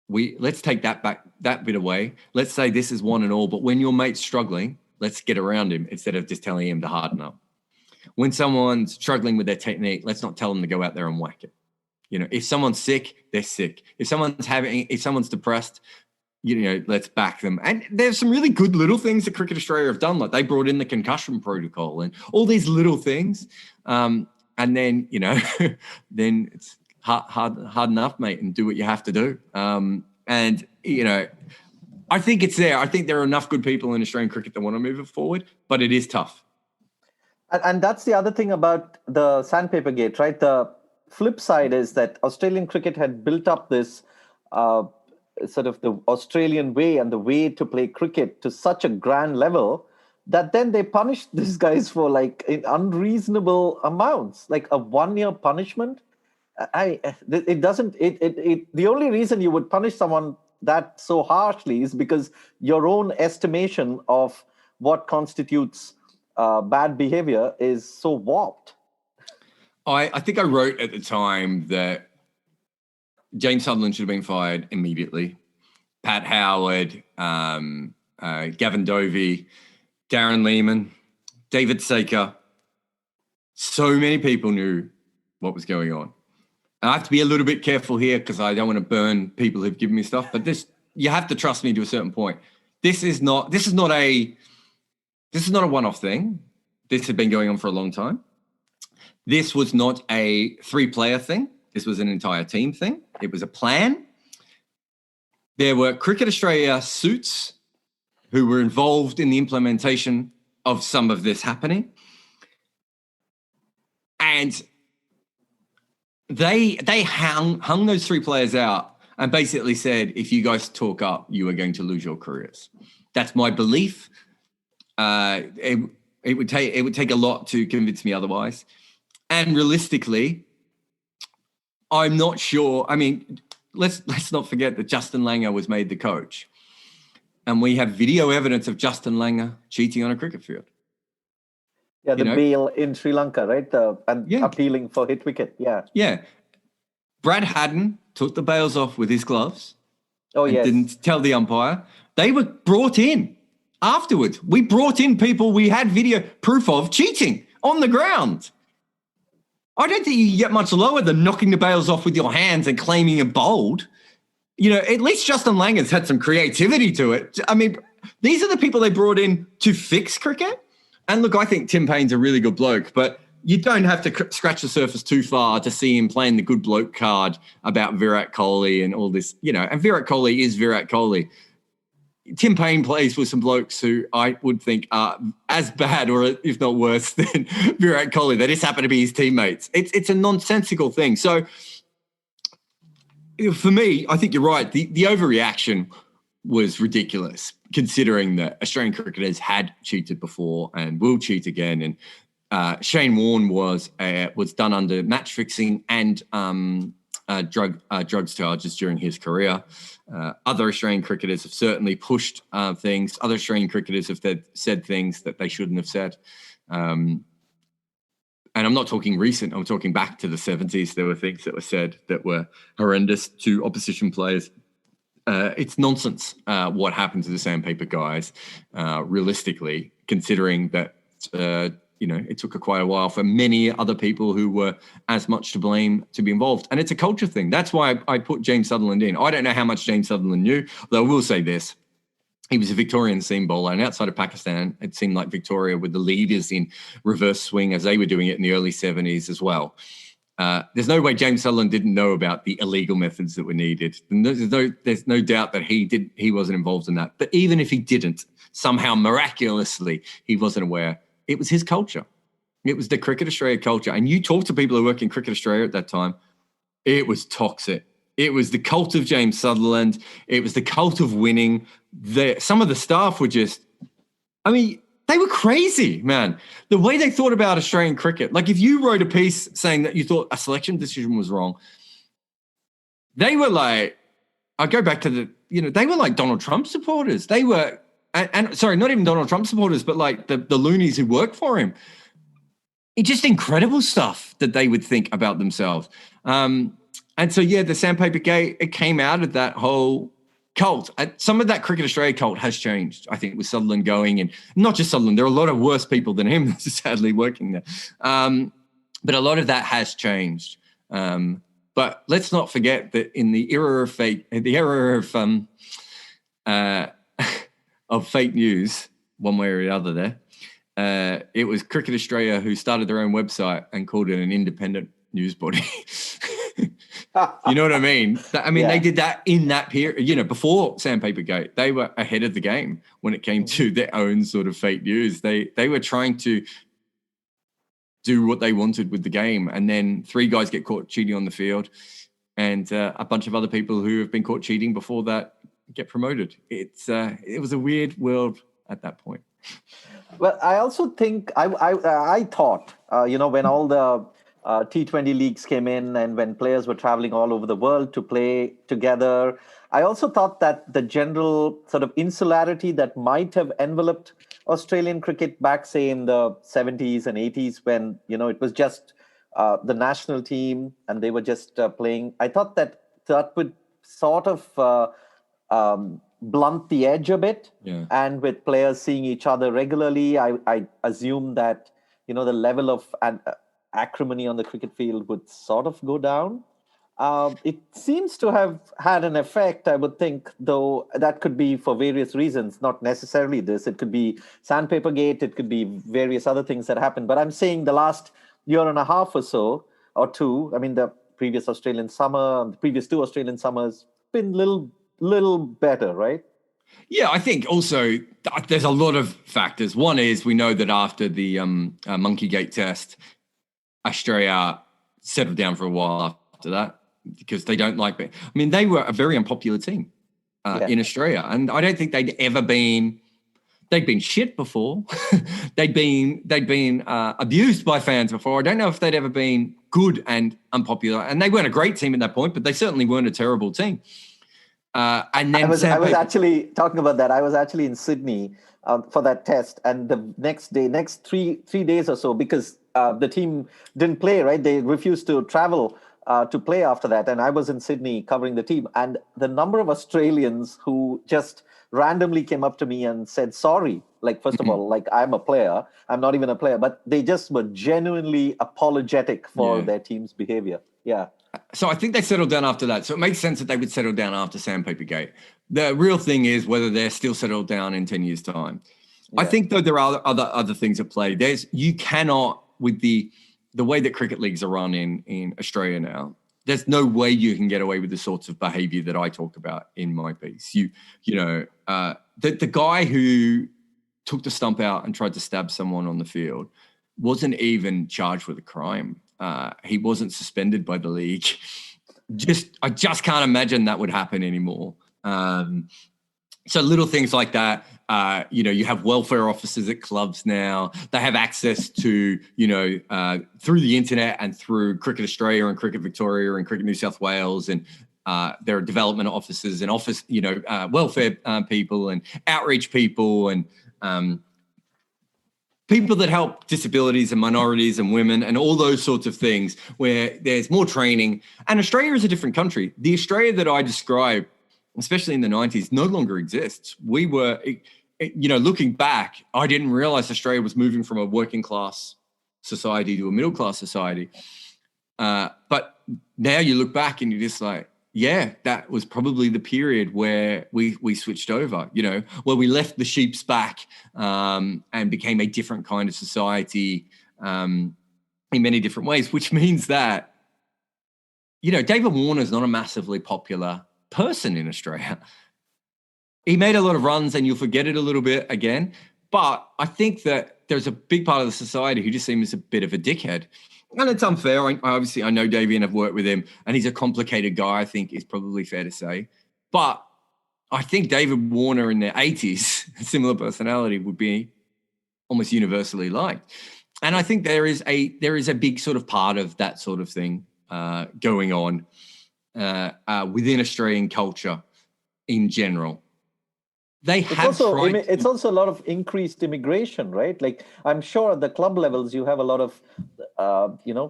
Let's take that bit away. Let's say this is one and all, but when your mate's struggling, let's get around him instead of just telling him to harden up. When someone's struggling with their technique, let's not tell them to go out there and whack it. If someone's sick, they're sick. If someone's depressed, let's back them. And there's some really good little things that Cricket Australia have done. Like they brought in the concussion protocol and all these little things. And then, then it's hard enough, mate, and do what you have to do. I think it's there. I think there are enough good people in Australian cricket that want to move it forward, but it is tough. And that's the other thing about the Sandpapergate, right? The flip side is that Australian cricket had built up this sort of the Australian way and the way to play cricket to such a grand level that then they punished these guys for like in unreasonable amounts, like a 1-year punishment. The only reason you would punish someone that so harshly is because your own estimation of what constitutes bad behavior is so warped. I think I wrote at the time that James Sutherland should have been fired immediately. Pat Howard, Gavin Dovey, Darren Lehman, David Saker. So many people knew what was going on. And I have to be a little bit careful here because I don't want to burn people who've given me stuff. But you have to trust me to a certain point. This is not a one-off thing. This had been going on for a long time. This was not a 3-player thing. This was an entire team thing. It was a plan. There were Cricket Australia suits who were involved in the implementation of some of this happening. And they hung those 3 players out and basically said, if you guys talk up, you are going to lose your careers. That's my belief. It would take a lot to convince me otherwise. And realistically, I'm not sure. I mean, let's not forget that Justin Langer was made the coach. And we have video evidence of Justin Langer cheating on a cricket field. Yeah, the bail in Sri Lanka, right? Appealing for hit wicket. Yeah. Yeah. Brad Haddon took the bails off with his gloves. Oh, yes. Didn't tell the umpire. They were brought in afterwards. We brought in people we had video proof of cheating on the ground. I don't think you can get much lower than knocking the bails off with your hands and claiming a bowled. At least Justin Langer's had some creativity to it. I mean, these are the people they brought in to fix cricket. And look, I think Tim Paine's a really good bloke, but you don't have to scratch the surface too far to see him playing the good bloke card about Virat Kohli and all this, and Virat Kohli is Virat Kohli. Tim Paine plays with some blokes who I would think are as bad or if not worse than Virat Kohli. They just happen to be his teammates. It's a nonsensical thing. So for me, I think you're right. The overreaction was ridiculous considering that Australian cricketers had cheated before and will cheat again. And Shane Warne was done under match fixing and drugs charges during his career. Other Australian cricketers have certainly pushed things. Other Australian cricketers have said things that they shouldn't have said. And I'm not talking recent. I'm talking back to the 70s. There were things that were said that were horrendous to opposition players. It's nonsense what happened to the Sandpaper guys, realistically, considering that it took quite a while for many other people who were as much to blame to be involved. And it's a culture thing. That's why I put James Sutherland in. I don't know how much James Sutherland knew, though I will say this. He was a Victorian seam bowler, and outside of Pakistan, it seemed like Victoria were the leaders in reverse swing as they were doing it in the early 70s as well. There's no way James Sutherland didn't know about the illegal methods that were needed. And there's no doubt that he wasn't involved in that. But even if he didn't, somehow miraculously, he wasn't aware. It was his culture. It was the Cricket Australia culture. And you talk to people who work in Cricket Australia at that time, it was toxic. It was the cult of James Sutherland. It was the cult of winning. Some of the staff were just, they were crazy, man. The way they thought about Australian cricket. Like if you wrote a piece saying that you thought a selection decision was wrong, they were like, I go back to they were like Donald Trump supporters. They were, and sorry, not even Donald Trump supporters, but like the loonies who work for him. it's just incredible stuff that they would think about themselves. And so, yeah, the Sandpapergate, it came out of that whole cult. Some of that Cricket Australia cult has changed, I think, with Sutherland going, and not just Sutherland. There are a lot of worse people than him sadly working there. But a lot of that has changed. But let's not forget that in the era of fake news, one way or the other there, it was Cricket Australia who started their own website and called it an independent news body. You know what I mean? They did that in that period, before Sandpapergate. They were ahead of the game when it came to their own sort of fake news. They were trying to do what they wanted with the game. And then 3 guys get caught cheating on the field, and a bunch of other people who have been caught cheating before that get promoted. It was a weird world at that point. Well, I also think I thought, when all the T20 leagues came in and when players were traveling all over the world to play together, I also thought that the general sort of insularity that might have enveloped Australian cricket back, say, in the 70s and 80s, when, it was just the national team and they were just playing. I thought that would sort of blunt the edge a bit. Yeah. And with players seeing each other regularly, I assume that, the level of acrimony on the cricket field would sort of go down. It seems to have had an effect, I would think, though that could be for various reasons, not necessarily this. It could be Sandpapergate, it could be various other things that happened. But I'm saying the last year and a half or so, or two, the previous Australian summer, the previous 2 Australian summers, been little better, right? Yeah, I think also there's a lot of factors. One is we know that after the Monkeygate test, Australia settled down for a while after that because they don't like it. They were a very unpopular team in Australia, and I don't think they'd been shit before. they'd been abused by fans before. I don't know if they'd ever been good and unpopular, and they weren't a great team at that point, but they certainly weren't a terrible team. And then I was actually talking about that. I was actually in Sydney for that test, and the next 3 days or so, because the team didn't play, right? They refused to travel to play after that. And I was in Sydney covering the team. And the number of Australians who just randomly came up to me and said, sorry, first of all, I'm a player. I'm not even a player. But they just were genuinely apologetic for their team's behavior. Yeah. So I think they settled down after that. So it makes sense that they would settle down after Sandpapergate. The real thing is whether they're still settled down in 10 years' time. Yeah. I think, though, there are other things at play. You cannot, with the way that cricket leagues are run in Australia now, there's no way you can get away with the sorts of behaviour that I talk about in my piece. The guy who took the stump out and tried to stab someone on the field wasn't even charged with a crime. He wasn't suspended by the league. I just can't imagine that would happen anymore. So little things like that. You have welfare officers at clubs now. They have access to, through the internet and through Cricket Australia and Cricket Victoria and Cricket New South Wales. And there are development officers and welfare people and outreach people and people that help disabilities and minorities and women and all those sorts of things where there's more training. And Australia is a different country. The Australia that I describe, especially in the 90s, no longer exists. We were, looking back, I didn't realize Australia was moving from a working class society to a middle class society. But now you look back and you're just like, yeah, that was probably the period where we switched over, where we left the sheep's back and became a different kind of society in many different ways, which means that, David Warner's not a massively popular person in Australia. He made a lot of runs and you'll forget it a little bit again. But I think that there's a big part of the society who just seems a bit of a dickhead. And it's unfair. I know Davey and I've worked with him and he's a complicated guy, I think is probably fair to say. But I think David Warner in the 80s, a similar personality, would be almost universally liked. And I think there is a big sort of part of that sort of thing going on within Australian culture in general. They have tried. It's also a lot of increased immigration, right? Like I'm sure at the club levels you have a lot of,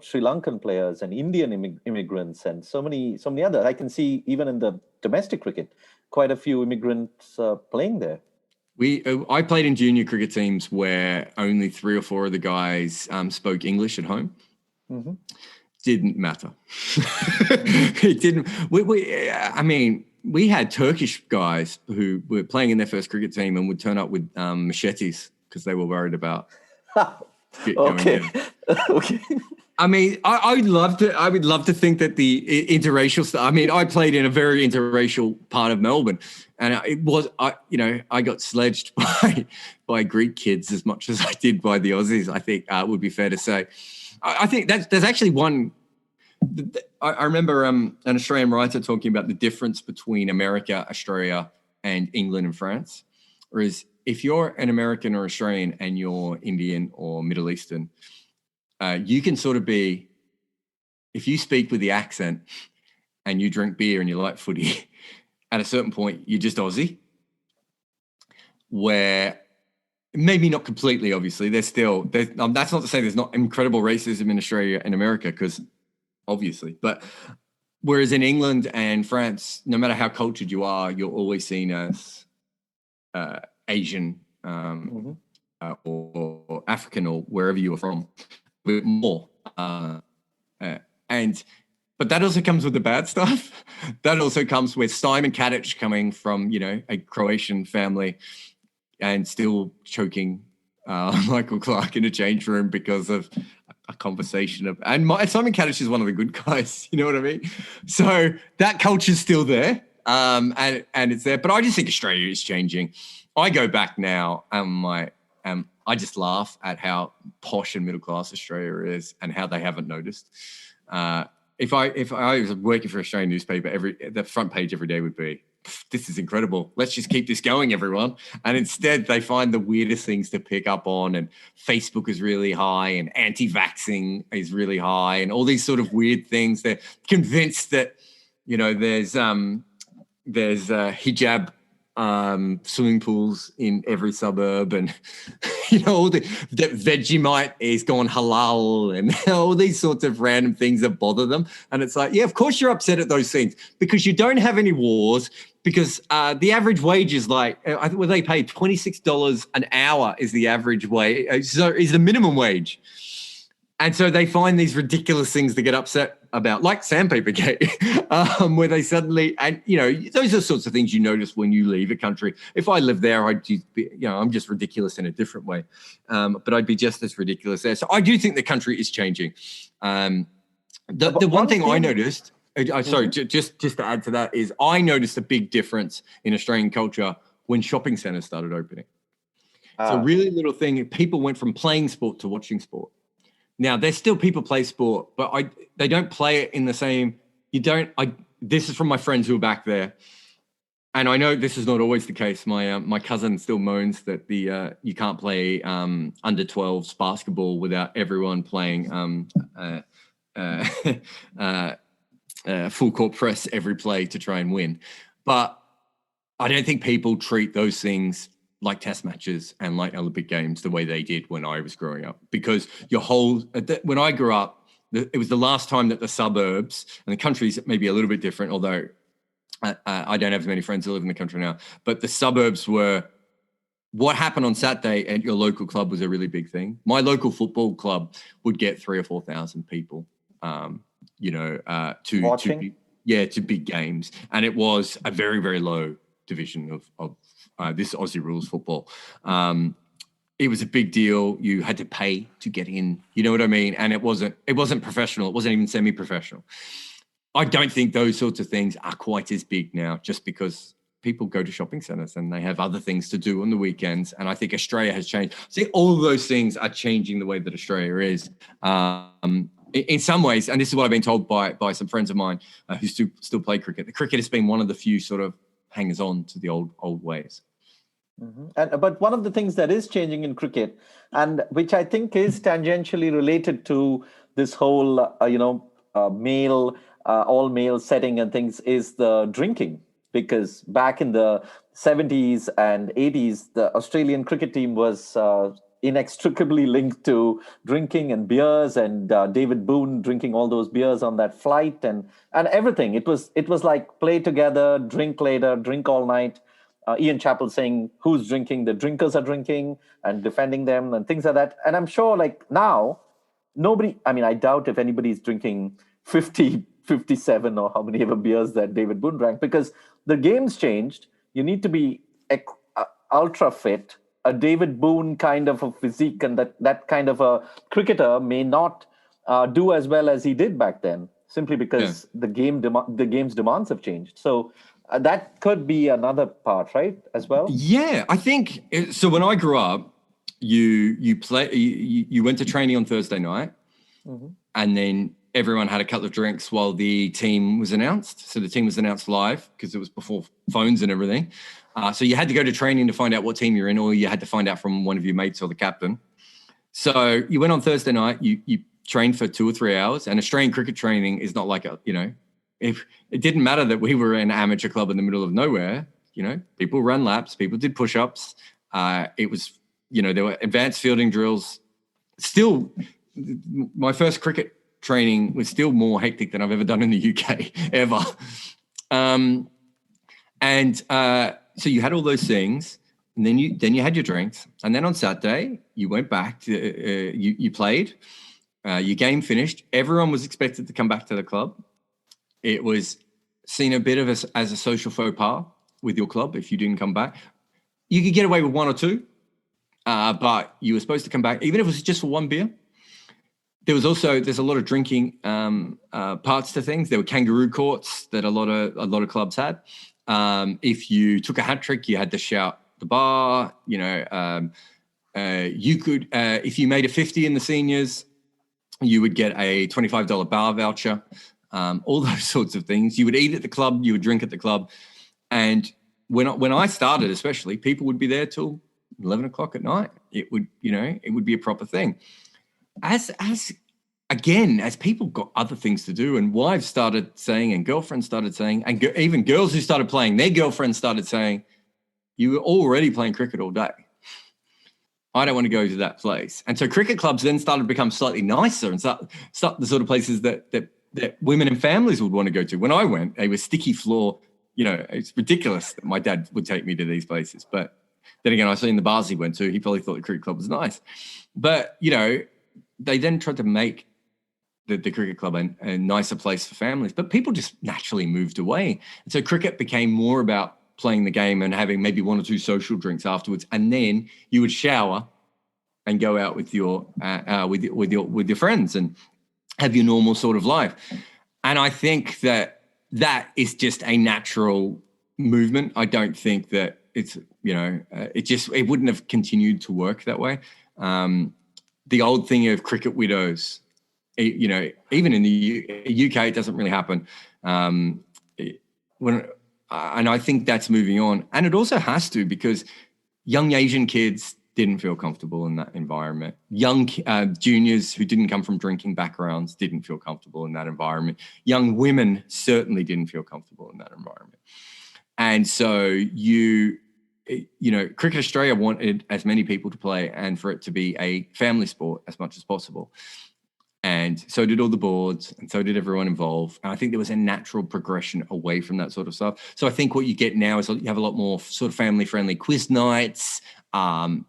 Sri Lankan players and Indian immigrants and so many others. I can see even in the domestic cricket, quite a few immigrants playing there. I played in junior cricket teams where only 3 or 4 of the guys spoke English at home. Mm-hmm. Didn't matter. It didn't. We had Turkish guys who were playing in their first cricket team and would turn up with machetes because they were worried about. Okay. Okay. I mean, I would love to think that the interracial stuff. I mean, I played in a very interracial part of Melbourne, and I got sledged by Greek kids as much as I did by the Aussies. I think would be fair to say. I think there's actually one. I remember an Australian writer talking about the difference between America, Australia, and England and France. Whereas if you're an American or Australian and you're Indian or Middle Eastern, you can sort of be, if you speak with the accent and you drink beer and you like footy, at a certain point, you're just Aussie. Where maybe not completely, obviously. That's not to say there's not incredible racism in Australia and America, because obviously. But whereas in England and France, no matter how cultured you are, you're always seen as Asian or African or wherever you are from, a bit more. But that also comes with the bad stuff. That also comes with Simon Kadic coming from, a Croatian family and still choking Michael Clark in a change room because of a conversation and Simon Kadic is one of the good guys, you know what I mean? So that culture's still there, and it's there. But I just think Australia is changing. I go back now and I just laugh at how posh and middle class Australia is and how they haven't noticed. If I was working for an Australian newspaper, the front page every day would be, this is incredible. Let's just keep this going, everyone. And instead, they find the weirdest things to pick up on. And Facebook is really high, and anti-vaxxing is really high, and all these sort of weird things. They're convinced that there's hijab swimming pools in every suburb, and that Vegemite is gone halal, and all these sorts of random things that bother them. And it's like, yeah, of course you're upset at those things because you don't have any wars, because the average wage is like, I think they pay $26 an hour is the average wage, so is the minimum wage. And so they find these ridiculous things to get upset about, like Sandpapergate, where they suddenly, and those are sorts of things you notice when you leave a country. If I lived there, I'd be, I'm just ridiculous in a different way, but I'd be just as ridiculous there. So I do think the country is changing. The one thing I noticed, sorry, just to add to that, is I noticed a big difference in Australian culture when shopping centres started opening. It's a really little thing. People went from playing sport to watching sport. Now, there's still people play sport, but they don't play it in the same. This is from my friends who are back there, and I know this is not always the case. My cousin still moans that you can't play under 12s basketball without everyone playing full court press every play to try and win. But I don't think people treat those things like test matches and like Olympic games the way they did when I was growing up. Because when I grew up, it was the last time that the suburbs, and the country's maybe a little bit different, although I don't have as many friends who live in the country now, but the suburbs were, what happened on Saturday at your local club was a really big thing. My local football club would get 3,000 or 4,000 people, to big games. And it was a very, very low division of this Aussie rules football. It was a big deal. You had to pay to get in. You know what I mean? And it wasn't professional. It wasn't even semi-professional. I don't think those sorts of things are quite as big now, just because people go to shopping centres and they have other things to do on the weekends. And I think Australia has changed. See, all of those things are changing the way that Australia is. In some ways, and this is what I've been told by some friends of mine who still play cricket. The cricket has been one of the few sort of hangers on to the old ways. Mm-hmm. But one of the things that is changing in cricket, and which I think is tangentially related to this whole, all male setting and things, is the drinking. Because back in the 70s and 80s, the Australian cricket team was inextricably linked to drinking and beers, and David Boone drinking all those beers on that flight, and everything. It was like play together, drink later, drink all night. Ian Chappell saying who's drinking, the drinkers are drinking, and defending them and things like that. And I'm sure like now, nobody, I mean, I doubt if anybody's drinking 50, 57 or how many ever beers that David Boone drank, because the game's changed. You need to be ultra fit. A David Boone kind of a physique and that kind of a cricketer may not do as well as he did back then, simply because the game's demands have changed. So that could be another part, right, as well? Yeah, I think so. When I grew up, you went to training on Thursday night, and then everyone had a couple of drinks while the team was announced. So the team was announced live because it was before phones and everything. So you had to go to training to find out what team you're in, or you had to find out from one of your mates or the captain. So you went on Thursday night, you trained for 2 or 3 hours, and Australian cricket training is not like if it didn't matter that we were an amateur club in the middle of nowhere, people ran laps, people did push-ups. It was, there were advanced fielding drills. Still, my first cricket training was still more hectic than I've ever done in the UK ever. So you had all those things, and then you had your drinks, and then on Saturday you went back to you played, your game finished. Everyone was expected to come back to the club. It was seen a bit of as a social faux pas with your club if you didn't come back. You could get away with 1 or 2, but you were supposed to come back, even if it was just for 1 beer. There's a lot of drinking parts to things. There were kangaroo courts that a lot of clubs had. If you took a hat trick, you had to shout the bar. You could if you made a 50 in the seniors, you would get a $25 bar voucher. All those sorts of things. You would eat at the club, you would drink at the club, and when I started, especially, people would be there till 11 o'clock at night. It would be a proper thing. As people got other things to do, and wives started saying, and girlfriends started saying, and even girls who started playing, their girlfriends started saying, you were already playing cricket all day. I don't want to go to that place. And so cricket clubs then started to become slightly nicer and start the sort of places that women and families would want to go to. When I went, they were sticky floor. It's ridiculous that my dad would take me to these places. But then again, I seen the bars he went to. He probably thought the cricket club was nice. But, they then tried to make the cricket club a nicer place for families. But people just naturally moved away. And so cricket became more about playing the game and having maybe 1 or 2 social drinks afterwards. And then you would shower and go out with your friends and have your normal sort of life. And I think that is just a natural movement. I don't think that it's, it wouldn't have continued to work that way. The old thing of cricket widows, even in the UK, it doesn't really happen. And I think that's moving on. And it also has to, because young Asian kids didn't feel comfortable in that environment. Young juniors who didn't come from drinking backgrounds didn't feel comfortable in that environment. Young women certainly didn't feel comfortable in that environment. And so Cricket Australia wanted as many people to play and for it to be a family sport as much as possible. And so did all the boards, and so did everyone involved. And I think there was a natural progression away from that sort of stuff. So I think what you get now is you have a lot more sort of family-friendly quiz nights, and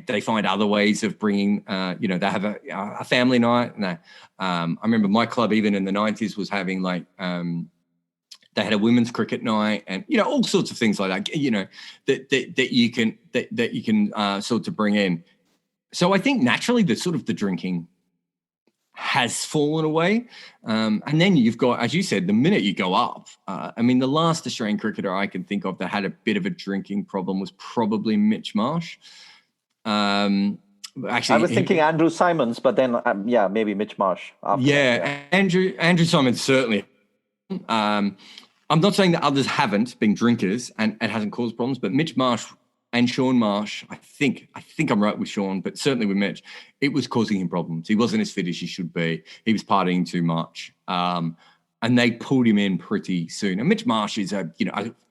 they find other ways of bringing, they have a family night. And I remember my club, even in the 90s, was having they had a women's cricket night, and all sorts of things like that. That you can sort of bring in. So I think naturally the drinking has fallen away, and then you've got, as you said, the minute you go up. The last Australian cricketer I can think of that had a bit of a drinking problem was probably Mitch Marsh. Actually, I was thinking Andrew Simons, but then maybe Mitch Marsh. Andrew Simons certainly. I'm not saying that others haven't been drinkers and it hasn't caused problems, but Mitch Marsh and Sean Marsh, I think I'm right with Sean, but certainly with Mitch, it was causing him problems. He wasn't as fit as he should be. He was partying too much, and they pulled him in pretty soon. And Mitch Marsh is a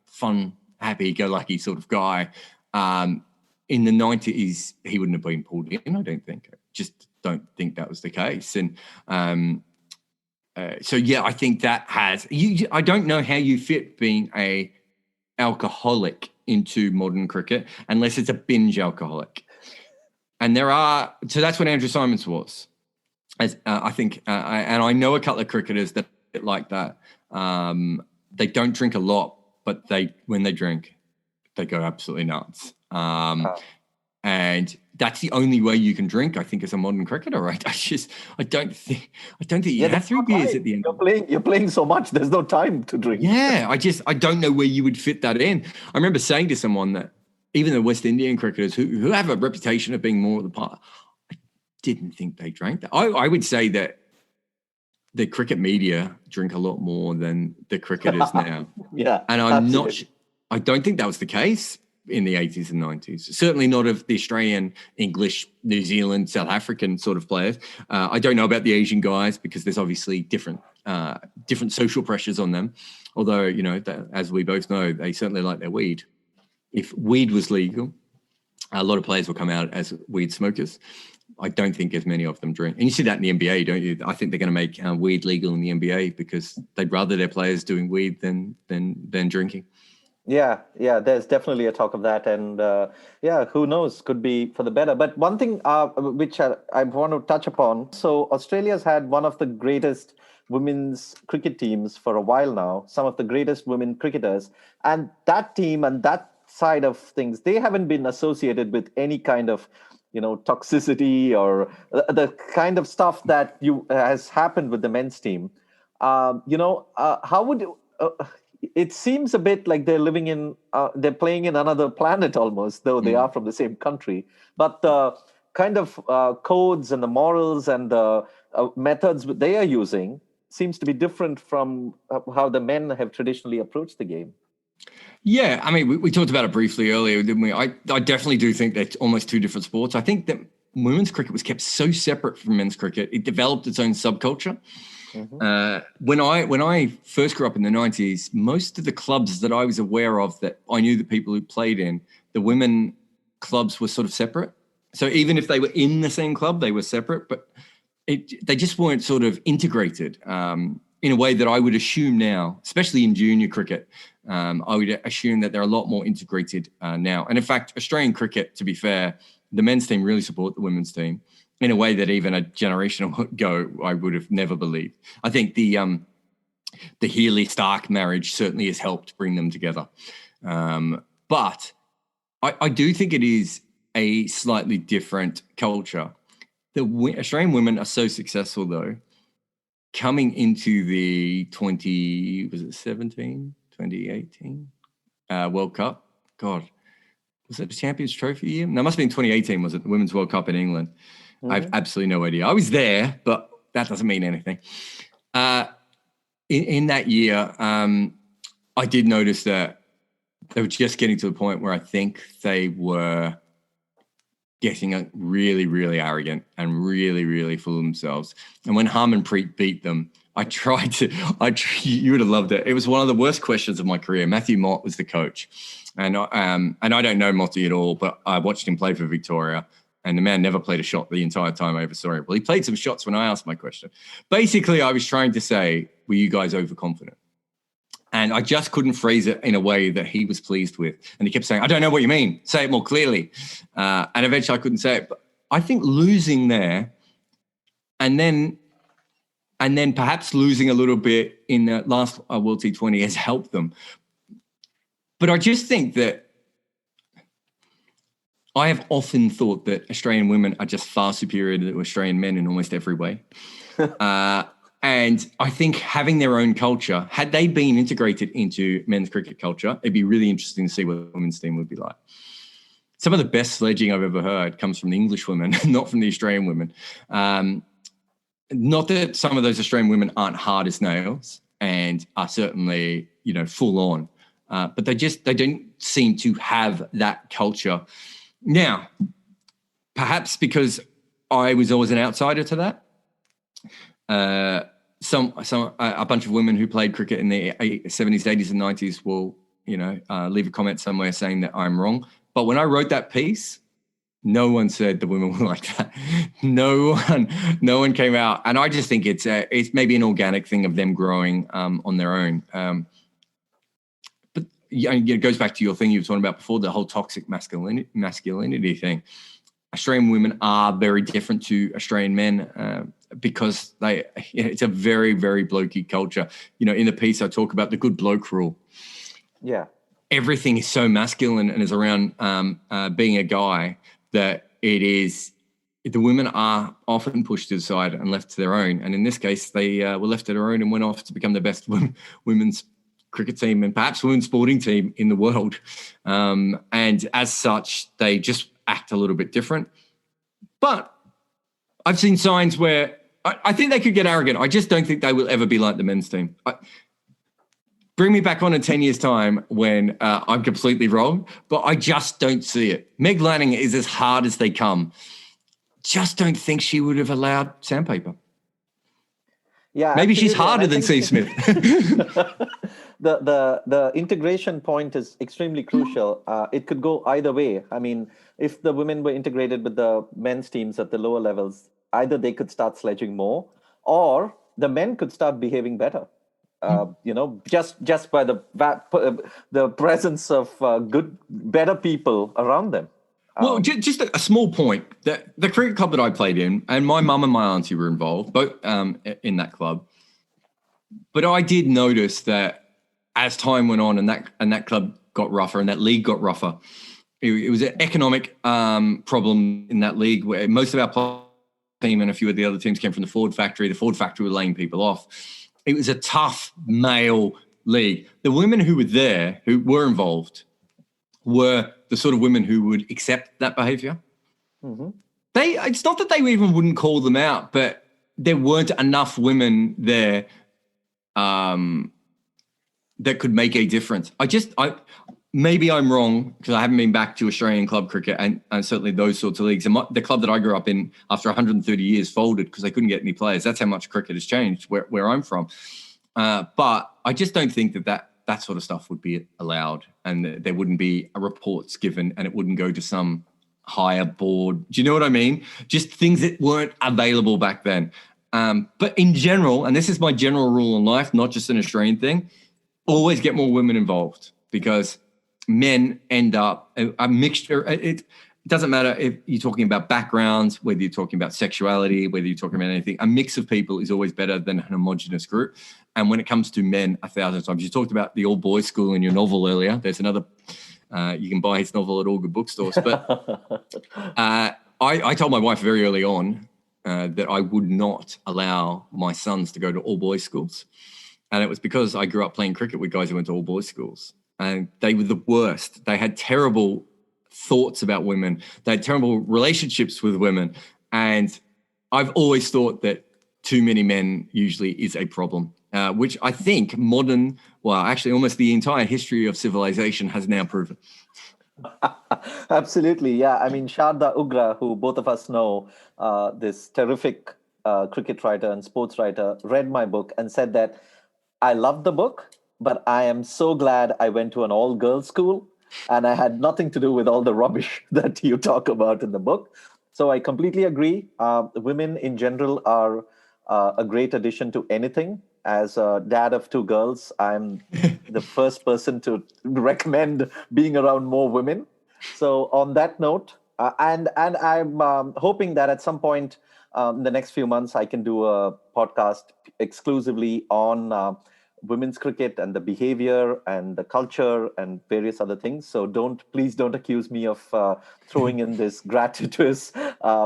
fun happy-go-lucky sort of guy. In the 90s, he wouldn't have been pulled in, I don't think. Just don't think that was the case. And so, yeah, I think that has... I don't know how you fit being a alcoholic into modern cricket unless it's a binge alcoholic. And so that's what Andrew Symonds was. I think, and I know a couple of cricketers that are like that. They don't drink a lot, but when they drink, they go absolutely nuts. And that's the only way you can drink, I think, as a modern cricketer, right? I don't think you have 3 beers at the end. You're playing so much, there's no time to drink. Yeah, I don't know where you would fit that in. I remember saying to someone that even the West Indian cricketers who have a reputation of being more at the part, I didn't think they drank that. I would say that the cricket media drink a lot more than the cricketers now. Yeah. And I don't think that was the case in the 80s and 90s. Certainly not of the Australian, English, New Zealand, South African sort of players. I don't know about the Asian guys because there's obviously different social pressures on them. Although, as we both know, they certainly like their weed. If weed was legal, a lot of players will come out as weed smokers. I don't think as many of them drink. And you see that in the NBA, don't you? I think they're going to make weed legal in the NBA because they'd rather their players doing weed than drinking. Yeah, there's definitely a talk of that. And who knows, could be for the better. But one thing which I want to touch upon. So Australia's had one of the greatest women's cricket teams for a while now, some of the greatest women cricketers. And that team and that side of things, they haven't been associated with any kind of toxicity or the kind of stuff that has happened with the men's team. How would it seems a bit like they're they're playing in another planet almost, though they are from the same country. But the kind of codes and the morals and the methods they are using seems to be different from how the men have traditionally approached the game. Yeah, I mean, we talked about it briefly earlier, didn't we? I definitely do think they're almost two different sports. I think that women's cricket was kept so separate from men's cricket. It developed its own subculture. Mm-hmm. When I first grew up in the 90s, most of the clubs that I was aware of that I knew the people who played in, the women clubs were sort of separate. So even if they were in the same club, they were separate, but they just weren't sort of integrated in a way that I would assume now, especially in junior cricket. I would assume that they're a lot more integrated now. And in fact, Australian cricket, to be fair, the men's team really support the women's team in a way that even a generation ago I would have never believed. I think the Healy-Stark marriage certainly has helped bring them together. But I do think it is a slightly different culture. The Australian women are so successful, though, coming into the 2018 World Cup. God, was it a Champions Trophy year? No, it must have been 2018, was it? The Women's World Cup in England. Mm-hmm. I have absolutely no idea. I was there, but that doesn't mean anything. In that year, I did notice that they were just getting to the point where I think they were getting really, really arrogant and really, really full of themselves. And when Harmanpreet beat them, you would have loved it. It was one of the worst questions of my career. Matthew Mott was the coach. And I don't know Motty at all, but I watched him play for Victoria. And the man never played a shot the entire time I ever saw him. Well, he played some shots when I asked my question. Basically, I was trying to say, were you guys overconfident? And I just couldn't phrase it in a way that he was pleased with. And he kept saying, I don't know what you mean. Say it more clearly. And eventually I couldn't say it. But I think losing there and then perhaps losing a little bit in the last World T20 has helped them. But I just think that I have often thought that Australian women are just far superior to Australian men in almost every way. And I think having their own culture, had they been integrated into men's cricket culture, it'd be really interesting to see what the women's team would be like. Some of the best sledging I've ever heard comes from the English women, not from the Australian women. Not that some of those Australian women aren't hard as nails and are certainly, full on, but they don't seem to have that culture. Now, perhaps because I was always an outsider to that, a bunch of women who played cricket in the 70s, 80s and 90s will leave a comment somewhere saying that I'm wrong. But when I wrote that piece, no one said the women were like that. No one came out. And I just think it's maybe an organic thing of them growing on their own. But it goes back to your thing you were talking about before, the whole toxic masculinity thing. Australian women are very different to Australian men because it's a very, very blokey culture. In the piece, I talk about the good bloke rule. Yeah. Everything is so masculine and is around being a guy that the women are often pushed to the side and left to their own. And in this case, they were left to their own and went off to become the best women's cricket team and perhaps women's sporting team in the world. And as such, they just act a little bit different. But I've seen signs where I think they could get arrogant. I just don't think they will ever be like the men's team. Bring me back on in 10 years' time when I'm completely wrong, but I just don't see it. Meg Lanning is as hard as they come. Just don't think she would have allowed sandpaper. Yeah, maybe she's harder than Steve Smith. The integration point is extremely crucial. It could go either way. I mean, if the women were integrated with the men's teams at the lower levels, either they could start sledging more, or the men could start behaving better. Just by the presence of better people around them. Well, just a small point. The cricket club that I played in, and my mum and my auntie were involved, both in that club. But I did notice that as time went on, and that club got rougher, and that league got rougher. It was an economic problem in that league where most of our team and a few of the other teams came from the Ford factory. The Ford factory were laying people off. It was a tough male league. The women who were there, who were involved, were the sort of women who would accept that behavior. Mm-hmm. It's not that they even wouldn't call them out, but there weren't enough women there that could make a difference. Maybe I'm wrong because I haven't been back to Australian club cricket and certainly those sorts of leagues. And the club that I grew up in after 130 years folded because they couldn't get any players. That's how much cricket has changed where I'm from. But I just don't think that sort of stuff would be allowed and there wouldn't be reports given and it wouldn't go to some higher board. Do you know what I mean? Just things that weren't available back then. But in general, and this is my general rule in life, not just an Australian thing, always get more women involved because men end up a mixture. It doesn't matter if you're talking about backgrounds, whether you're talking about sexuality, whether you're talking about anything. A mix of people is always better than an homogenous group. And when it comes to men, 1,000 times. You talked about the all-boys school in your novel earlier. There's another. You can buy his novel at all good bookstores. But I told my wife very early on that I would not allow my sons to go to all-boys schools. And it was because I grew up playing cricket with guys who went to all-boys schools. And they were the worst. They had terrible thoughts about women. They had terrible relationships with women. And I've always thought that too many men usually is a problem, which I think almost the entire history of civilization has now proven. Absolutely. Yeah. I mean, Sharda Ugra, who both of us know, this terrific cricket writer and sports writer, read my book and said that I loved the book, but I am so glad I went to an all-girls school and I had nothing to do with all the rubbish that you talk about in the book. So I completely agree. Women in general are a great addition to anything. As a dad of 2 girls, I'm the first person to recommend being around more women. So on that note, and I'm hoping that at some point in the next few months, I can do a podcast exclusively on women's cricket and the behavior and the culture and various other things. So please don't accuse me of throwing in this gratuitous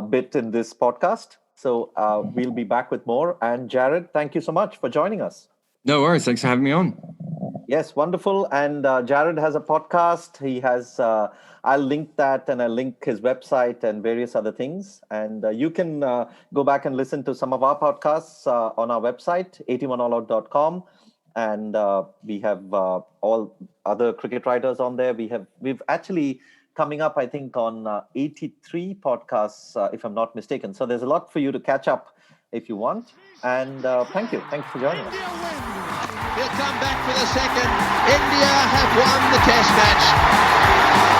bit in this podcast. So we'll be back with more. And Jarrod, thank you so much for joining us. No worries. Thanks for having me on. Yes, wonderful. And Jarrod has a podcast. He has, I'll link that and I'll link his website and various other things. And you can go back and listen to some of our podcasts on our website, 81allout.com. And we have all other cricket writers on there. We've actually coming up, I think, on 83 podcasts, if I'm not mistaken. So there's a lot for you to catch up if you want. And thank you. Thanks for joining us. He'll come back for the second. India have won the test match.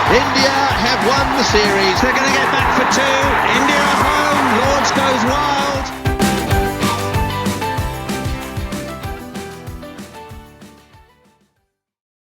India have won the series. They're going to get back for two. India are home. Lords goes wide.